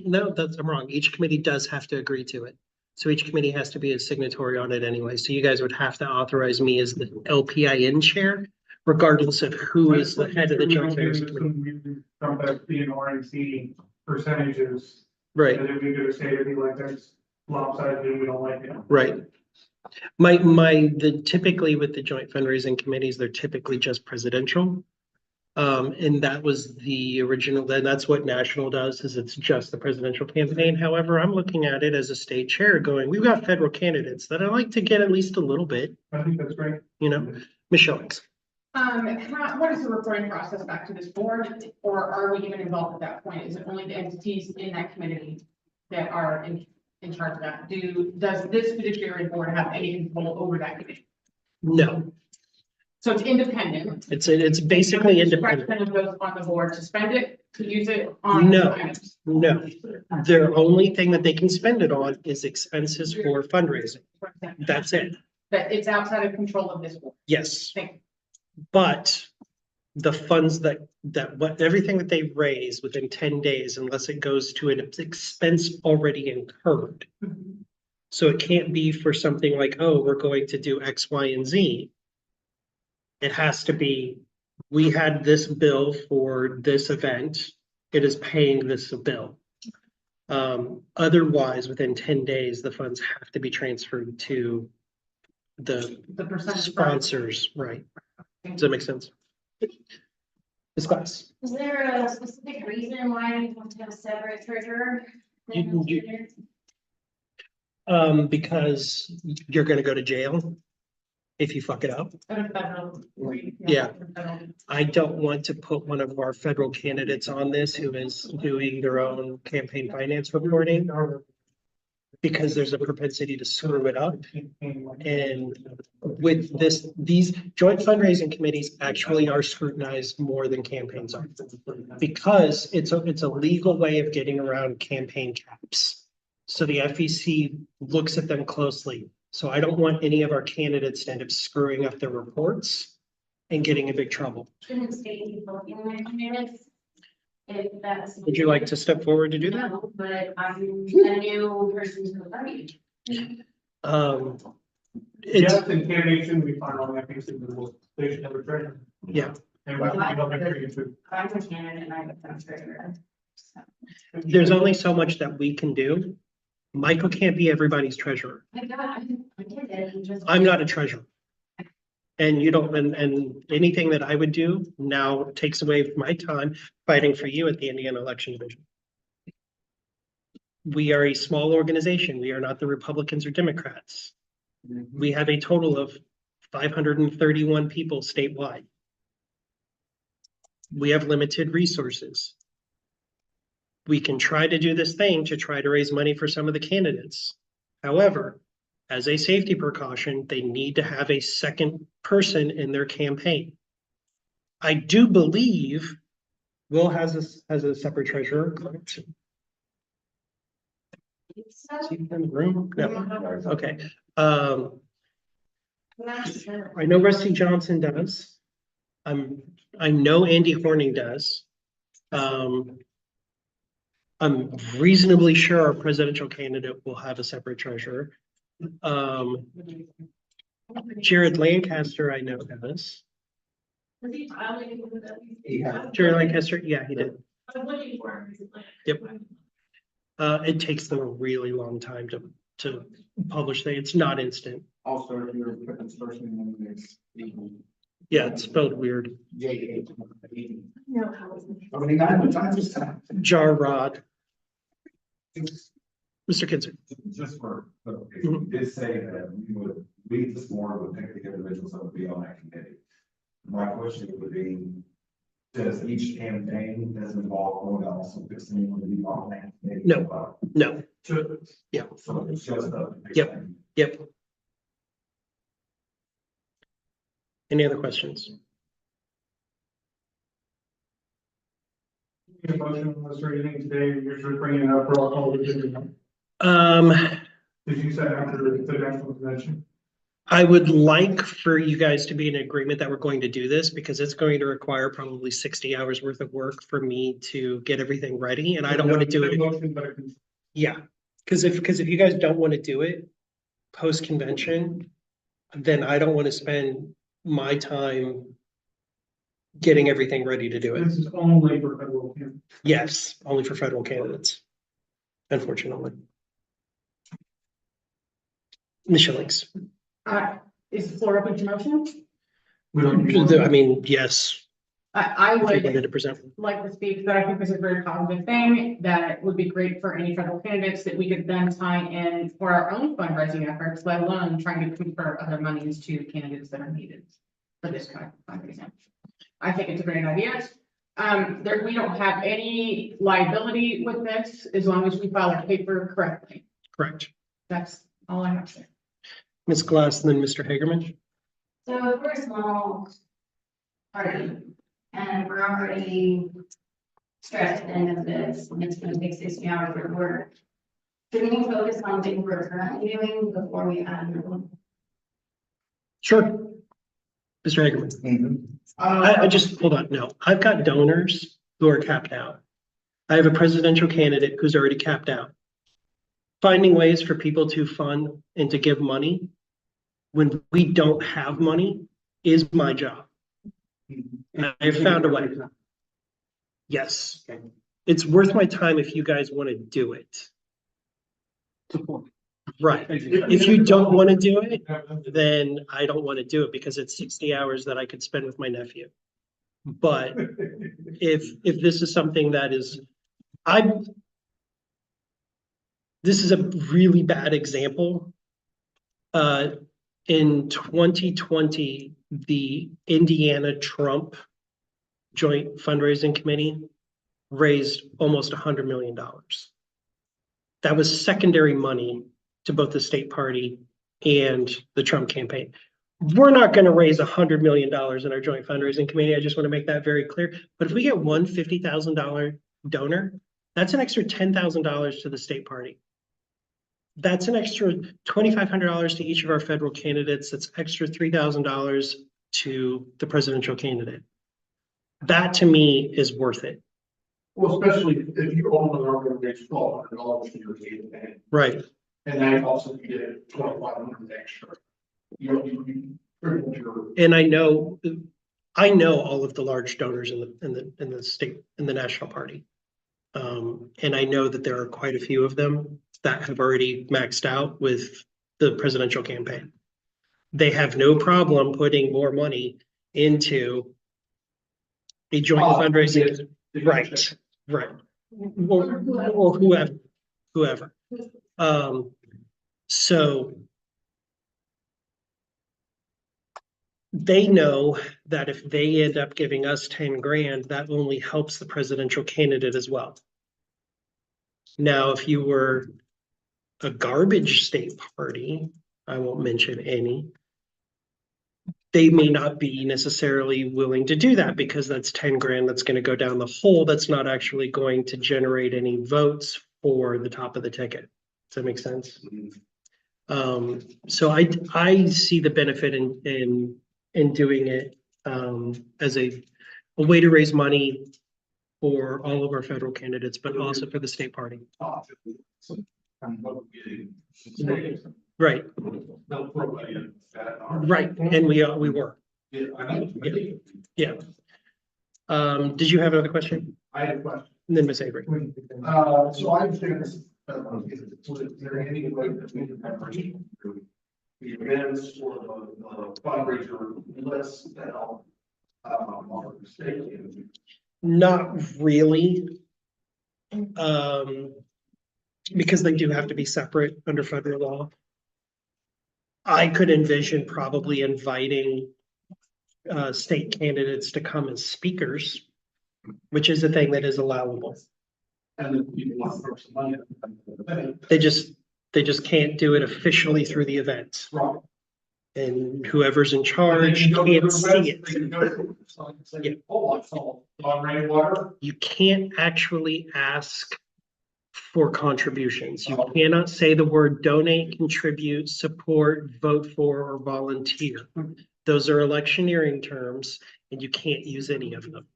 no, I'm wrong. Each committee does have to agree to it. So each committee has to be a signatory on it anyway. So you guys would have to authorize me as the LPIN chair, regardless of who is the head of the joint fundraising committee. From back the RNC percentages. Right, And then we could say to be like, that's lopsided, we don't like it. right. Typically with the joint fundraising committees, they're typically just presidential. And that was the original, that's what national does, is it's just the presidential campaign. However, I'm looking at it as a state chair going, we've got federal candidates that I like to get at least a little bit, I think that's great. Michelle. What is the reporting process back to this board, or are we even involved at that point? Is it only the entities in that committee that are in charge of that? Does this fiduciary board have any control over that committee? No, So it's independent. it's basically independent. Discretion of those on the board to spend it, to use it on. No. items. No, their only thing that they can spend it on is expenses for fundraising. That's it. But it's outside of control of this board. Yes. Thank you. But the funds everything that they raise within 10 days, unless it goes to an expense already incurred. So it can't be for something like, oh, we're going to do X, Y, and Z. It has to be, we had this bill for this event. It is paying this bill. Otherwise, within 10 days, the funds have to be transferred to the percentage. sponsors, right? Does that make sense? Ms. Glass. Is there a specific reason why you want to have a separate treasurer? Because you're gonna go to jail if you fuck it up. Yeah. I don't want to put one of our federal candidates on this who is doing their own campaign finance reporting. Because there's a propensity to screw it up. And with these joint fundraising committees actually are scrutinized more than campaigns are. Because it's a legal way of getting around campaign caps. So the FEC looks at them closely. So I don't want any of our candidates to end up screwing up their reports and getting in big trouble. Shouldn't state people in their communities? If that's. Would you like to step forward to do that? No, but I'm a new person to the party. Yes, and candidates shouldn't be final, I think, they should have a treasurer. Yeah. And we should be helping treasurer too. I'm a candidate and I'm a treasurer. There's only so much that we can do. Michael can't be everybody's treasurer. I did it. Just. I'm not a treasurer. And you don't, and anything that I would do now takes away my time fighting for you at the Indiana Election Division. We are a small organization. We are not the Republicans or Democrats. We have a total of 531 people statewide. We have limited resources. We can try to do this thing to try to raise money for some of the candidates. However, as a safety precaution, they need to have a second person in their campaign. I do believe Will has a separate treasurer. Is he in the room? No, okay. I know Rusty Johnson does. I know Andy Horning does. I'm reasonably sure our presidential candidate will have a separate treasurer. Jared Lancaster, I know does. Was he filing with that? Yeah, Jared Lancaster, yeah, he did. I was looking for him recently. Yep. It takes them a really long time to publish things. It's not instant. Also, if you're putting this person in the next. Yeah, it's spelled weird. J. No, how is it? I mean, I'm just. Jar Rod, Mr. Kinzer. Just for, clarification, you did say that we this board would pick the individuals that would be on that committee. My question would be, does each campaign that's involved, would also pick someone to be on that committee? No. No, yeah, So it's just a. Yep. yep. Any other questions? Any motion, unless there's anything today, you're just bringing it up for all call decision. Did you say after the national convention? I would like for you guys to be in agreement that we're going to do this because it's going to require probably 60 hours worth of work for me to get everything ready, and I don't want to do it. Motion, but I can- Yeah, because if you guys don't want to do it post convention, then I don't want to spend my time getting everything ready to do it. This is only for federal candidates. Yes, only for federal candidates, unfortunately. Michelle Links. Is the floor open to motion? We don't. I mean, yes, I if you would wanted to present. like to speak that I think this is a very positive thing, that would be great for any federal candidates that we could then tie in for our own fundraising efforts, let alone trying to convert other monies to candidates that are needed for this kind of fundraising. I think it's a great idea. We don't have any liability with this as long as we file our paper correctly. Correct. That's all I have to say. Ms. Glass and then Mr. Hagerman. So if we're a small party and we're already stressed at the end of this, and it's gonna take 60 hours of work. Should we focus on things we're currently doing before we add another one? Sure. Mr. Hagerman. I just, hold on, no, I've got donors who are capped out. I have a presidential candidate who's already capped out. Finding ways for people to fund and to give money when we don't have money is my job. And I've found a way. Yes, it's worth my time if you guys want to do it. Right. If you don't want to do it, then I don't want to do it because it's 60 hours that I could spend with my nephew. But if this is something that is, this is a really bad example. In 2020, the Indiana Trump Joint Fundraising Committee raised almost $100 million. That was secondary money to both the state party and the Trump campaign. We're not going to raise $100 million in our joint fundraising committee. I just want to make that very clear. But if we get one $50,000 donor, that's an extra $10,000 to the state party. That's an extra $2,500 to each of our federal candidates. That's extra $3,000 to the presidential candidate. That to me is worth it. Well, especially if you own an organization, $1,200 for your campaign, Right. and then also you get 2,500 extra. You triple your. And I know all of the large donors in the state, in the national party. And I know that there are quite a few of them that have already maxed out with the presidential campaign. They have no problem putting more money into a joint fundraising. Right, right. Or whoever. So they know that if they end up giving us 10 grand, that only helps the presidential candidate as well. Now, if you were a garbage state party, I won't mention any, they may not be necessarily willing to do that because that's 10 grand that's going to go down the hole. That's not actually going to generate any votes for the top of the ticket. Does that make sense? So I see the benefit in doing it as a way to raise money for all of our federal candidates, but also for the state party. Right, They'll throw money in that. right, and we were. Yeah, I know. Yeah. Did you have another question? I have a question. And then Ms. Avery. So I understand this, is there any way that we can have the events or the fundraiser list that help our state? Not really. Because they do have to be separate under federal law. I could envision probably inviting state candidates to come as speakers, which is a thing that is allowable. And then people want to throw some money at They just can't do it officially through the event. Right. And whoever's in charge can't see it. Yeah. Oh, I saw on rainwater. You can't actually ask for contributions. You cannot say the word donate, contribute, support, vote for, or volunteer. Those are electioneering terms, and you can't use any of them.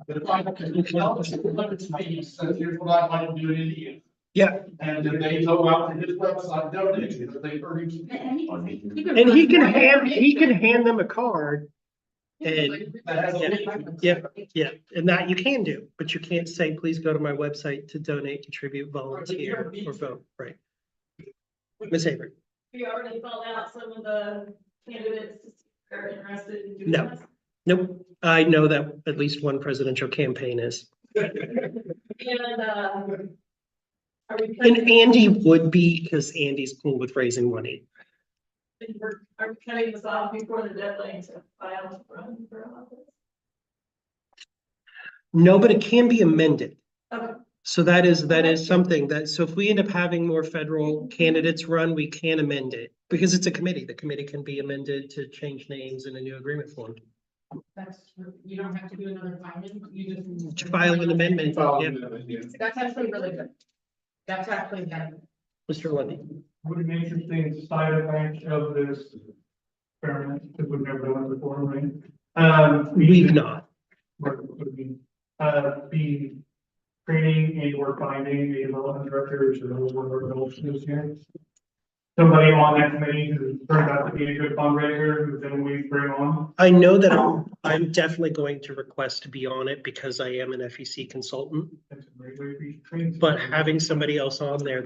But if I can tell us, it's me, says here's what I'd like to do in India. Yeah, And then they go out to his website, donate, because they already. and he can hand them a card. And yeah, and that you can do, but you can't say, please go to my website to donate, contribute, volunteer, or vote, right? Ms. Avery, We already filled out some of the candidates are interested in doing No. this. nope, I know that at least one presidential campaign is. And, are we? And Andy would be, because Andy's cool with raising money. Are we cutting this off before the deadline to file to run for office? No, but it can be amended. Okay. So that is something that, so if we end up having more federal candidates run, we can amend it. Because it's a committee, the committee can be amended to change names in a new agreement form. That's, you don't have to do another filing, you just. File an amendment, yeah. That's actually really good. That's actually good. Mr. Lundy. Would an interesting side effect of this experiment, because we've never done it before, right? We've not. Be training and or finding a development director to know what our goals this year. Somebody on that committee who turns out to be a good fundraiser, who then we bring on. I know that I'm definitely going to request to be on it because I am an FEC consultant, That's a great way for you to train. but having somebody else on there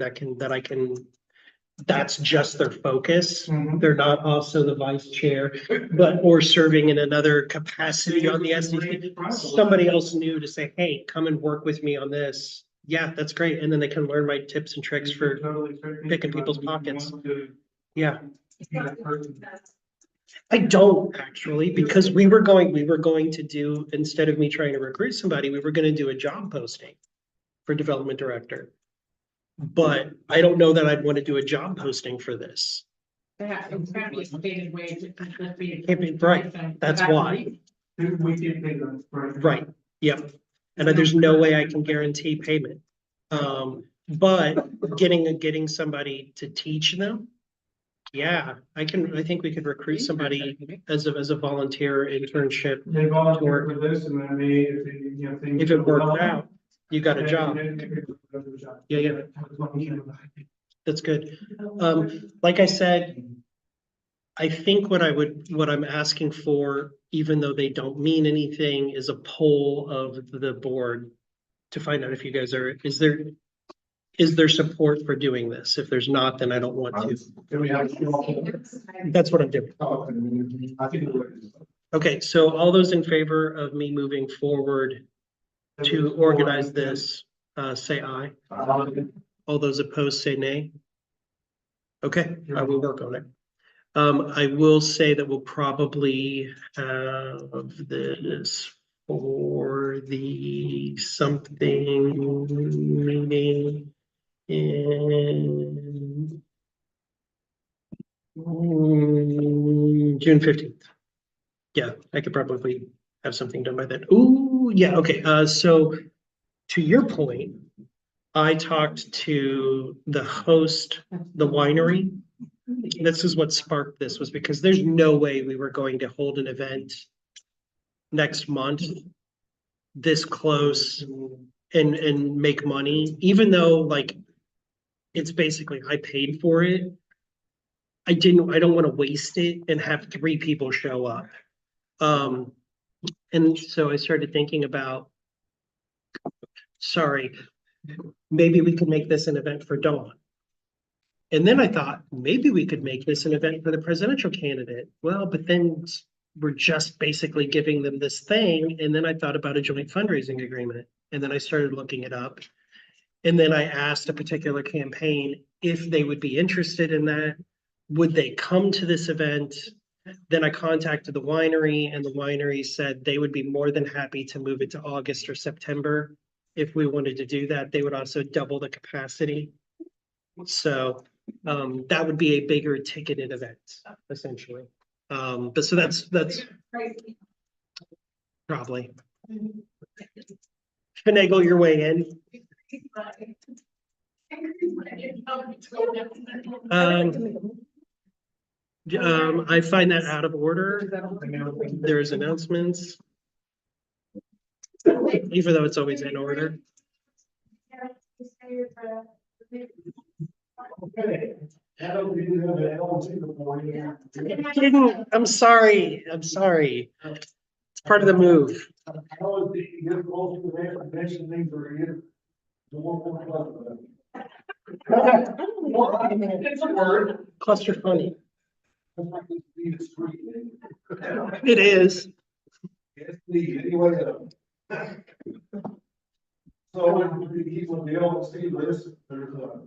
that's just their focus. Mhm. They're not also the vice chair, or serving in another capacity on the SCC. Somebody else new to say, hey, come and work with me on this. Yeah, that's great. And then they can learn my tips and tricks for, picking people's pockets. yeah. I don't actually, because we were going to do, instead of me trying to recruit somebody, we were going to do a job posting for development director. But I don't know that I'd want to do a job posting for this. It's gotta be a stated way to. Can't be- right, that's why. We keep thinking, right? Right, yep. And there's no way I can guarantee payment. But getting somebody to teach them. Yeah, I think we could recruit somebody as a volunteer internship. They volunteer for this and then they, if they, you know, things. If it worked out, you got a job. Yeah, yeah. That's good. Like I said, I think what I'm asking for, even though they don't mean anything, is a poll of the board to find out if you guys is there support for doing this? If there's not, then I don't want to. That's what I'm doing. I think. Okay, so all those in favor of me moving forward to organize this, say aye. All those opposed say nay. Okay, I will work on it. I will say that we'll probably have this for the something meeting in June 15th. Yeah, I could probably have something done by then. Ooh, yeah, okay, so to your point, I talked to the host, the winery. This is what sparked this, was because there's no way we were going to hold an event next month this close and make money, even though like it's basically I paid for it. I don't want to waste it and have 3 people show up. And so I started thinking about, sorry, maybe we could make this an event for Dawn. And then I thought, maybe we could make this an event for the presidential candidate. Well, but then we're just basically giving them this thing. And then I thought about a joint fundraising agreement. And then I started looking it up. And then I asked a particular campaign if they would be interested in that. Would they come to this event? Then I contacted the winery, and the winery said they would be more than happy to move it to August or September. If we wanted to do that, they would also double the capacity. So that would be a bigger ticketed event, essentially. But so that's probably finagle your way in. I find that out of order. There's announcements. Even though it's always in order. Okay. Adam, you have an LLC before you. I'm sorry. It's part of the move. How is the, you get most of the information things are here. The one. It's a word. Cluster funny. It's like it's being discreet. It is. It's the, anyway. So when the LLC list, there's a.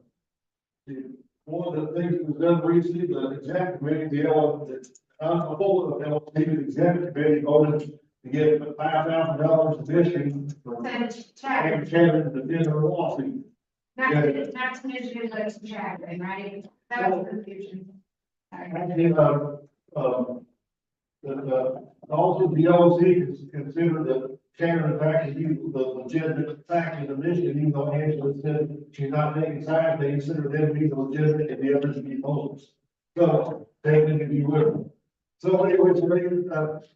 One of the things that was done recently, the executive committee, the whole of the LLC, the executive committee voted to give $5,000 addition for Shannon to the lawsuit. Not to mention those Chapman, right? That was confusion. Also the LLC considered that Shannon is actually the legitimate fact in the mission, even though Angela said she's not taking sides, they consider them to be the legitimate and the others to be opposed. So, take them if you will. So anyway, so they,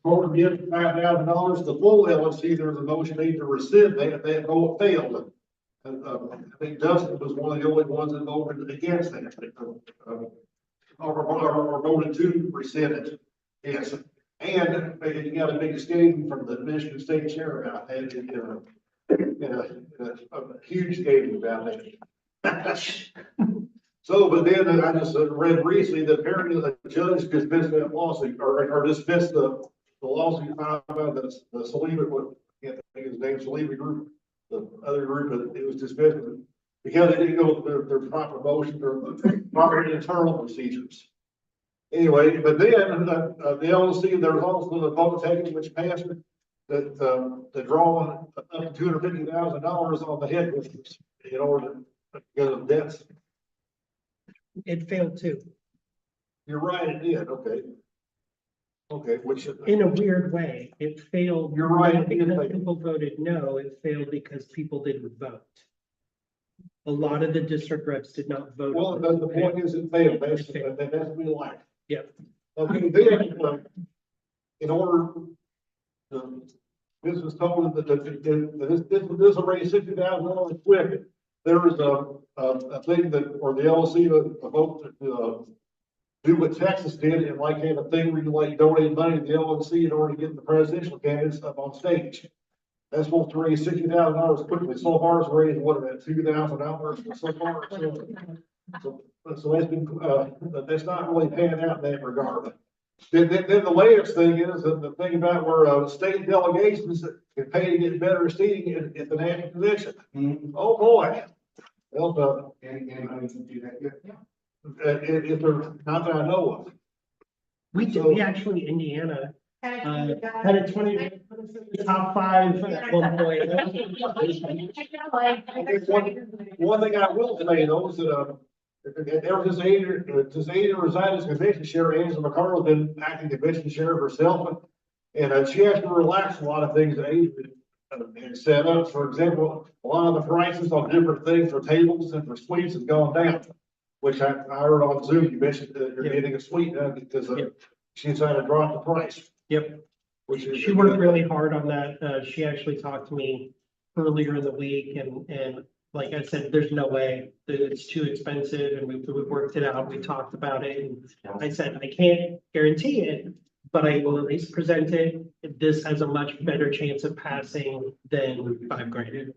voted to give $5,000, the full LLC, there was a motion made to rescind, they vote failed. I think Dustin was one of the only ones that voted against that, or voted to rescind it. Yes, and you got a big statement from the Michigan State Chair about that, a huge statement about that. So, but then I just read recently that apparently the judge dismissed that lawsuit, or dismissed the lawsuit filed by the Saliba, what, I can't think of his name, Saliba group, the other group, it was dismissed because they didn't go through their proper motion or proper internal procedures. Anyway, but then the LLC, there was also the vote taken which passed that the drawing up to $250,000 on the headquarters in order because of debts. It failed too. You're right, it did. Okay. Okay, which In a weird way, it failed. You're right, not it did because fail. people voted no, it failed because people didn't vote. A lot of the district reps did not vote. well, the point is it failed. That's real life. Yeah. Okay, then in order, this was told that this will raise $60,000 quick. There was a thing that, or the LLC, a vote to do what Texas did and like have a thing where you like donate money to the LLC in order to get the presidential candidates up on stage. That's supposed to raise $60,000 quickly. So far it's raised, what, about $2,000 so far? So that's been, that's not really panning out in that regard. Then the latest thing is the thing about where state delegations can pay to get better seating at the national convention. Oh, boy. Well, Anybody can do that, yeah. if they're not that I know of. We did, we actually, Indiana, had a 20, Indiana, had a 20, top 5 at one point. One thing I will say, those that, ever since Ada resigned as convention chair, Angela McCarroll's been acting convention chair herself. And she has to relax a lot of things that Ada and set up. For example, a lot of the prices on different things for tables and for suites have gone down. Which I heard on Zoom, you mentioned that you're getting a suite because she decided to drop the price. Yep. Which is. She worked really hard on that. She actually talked to me earlier in the week and like I said, there's no way that it's too expensive and we worked it out. We talked about it and I said, I can't guarantee it, but I will at least present it. This has a much better chance of passing than $5,000.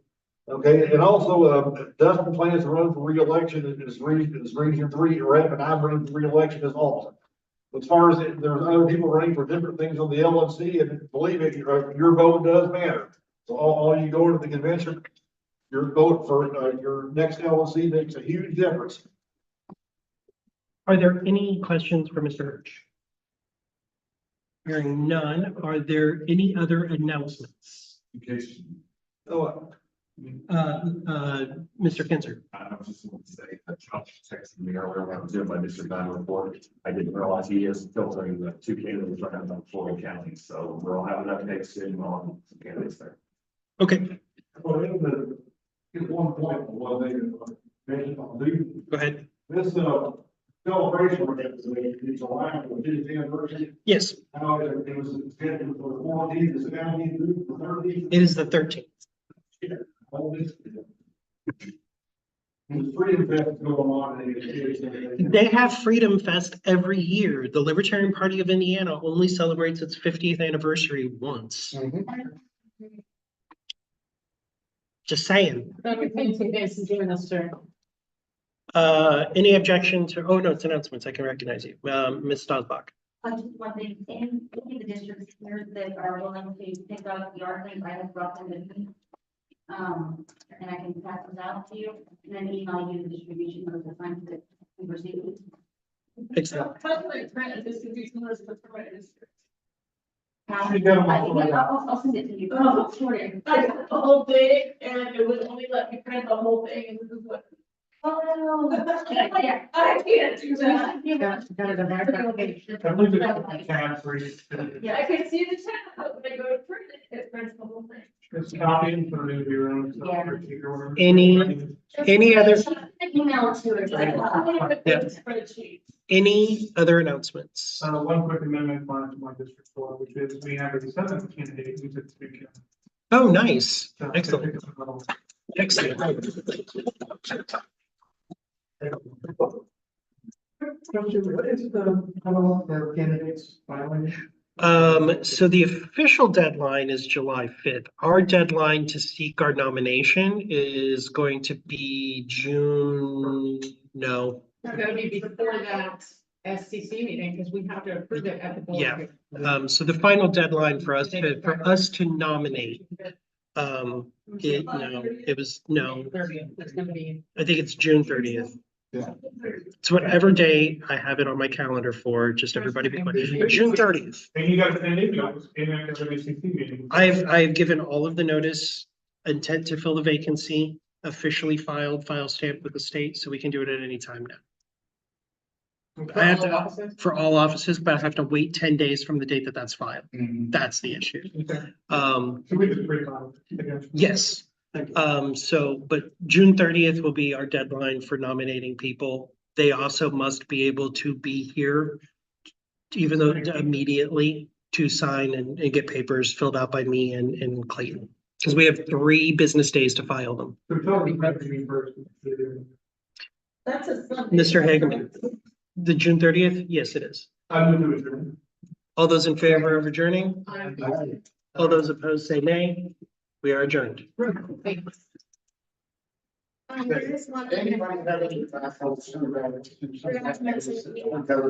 Okay, and also, Dustin plans to run for reelection as Region 3 rep, and I'm running for reelection as alternate. As far as there's other people running for different things on the LNC, and believe me, your vote does matter. So all you go to the convention, your vote for your next LNC makes a huge difference. Are there any questions for Mr. Hirsch? Hearing none, are there any other announcements? In case. Mr. Kinzer. I was just going to say that Josh texted me earlier when I was doing my District 9 report. I didn't realize he is filtering the 2 candidates right now in Florida County. So we'll have an update soon on some candidates there. Okay, Well, at one point, while they mentioned on Zoom, go ahead. this celebration we're getting today, it's a line for the 50th anniversary. Yes, Now, it was scheduled for the 14th, the 17th, the 13th. it is the 13th. All this. There's Freedom Fest going on. And They have Freedom Fest every year. The Libertarian Party of Indiana only celebrates its 50th anniversary once. Just saying. Any objection to, oh no, it's announcements. I can recognize you. Ms. Stosbach. Just one thing, any of the districts here that are willing to pick up the art things, I have brought them with me. And I can pass those out to you, and then email you the distribution of the funds that we received. Excellent. I'll send it to you. Oh, sorry. I got the whole thing and it would only let me print the whole thing and this is what. Oh, Yeah, I can't do that. Yeah, I can see the tab, but when I go to print it, it prints the whole thing. It's copied for the bureau. Any other, Email it to her. For the chief. any other announcements? One quick amendment on to my district 4, which is we have a 7th candidate who's at speaker. Oh, nice. Excellent. Excellent. What is the cutoff for candidates filing? So the official deadline is July 5th. Our deadline to seek our nomination is going to be June, no. It's gonna be before that SCC meeting, because we have to approve it at the board. Yeah. So the final deadline for us to nominate, it was, no, It's gonna be. I think it's June 30th. Yeah. It's whatever day I have it on my calendar for, just everybody be quick. June 30th. And you got to send emails in after the SCC meeting. I've given all of the notice, intent to fill the vacancy, officially filed, file stamped with the state, so we can do it at any time now. I have to, for all offices, but I have to wait 10 days from the date that that's filed. That's the issue. So we just pre-filed. Yes. But June 30th will be our deadline for nominating people. They also must be able to be here, even though immediately, to sign and get papers filled out by me and Clayton. Because we have 3 business days to file them. So tell me about June 1st. That's a Sunday. Mr. Hageman, the June 30th? Yes, it is. I will do it. June. All those in favor of adjourning? All those opposed say nay. We are adjourned. Thanks. There is one. Anybody have any? Hold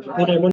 on one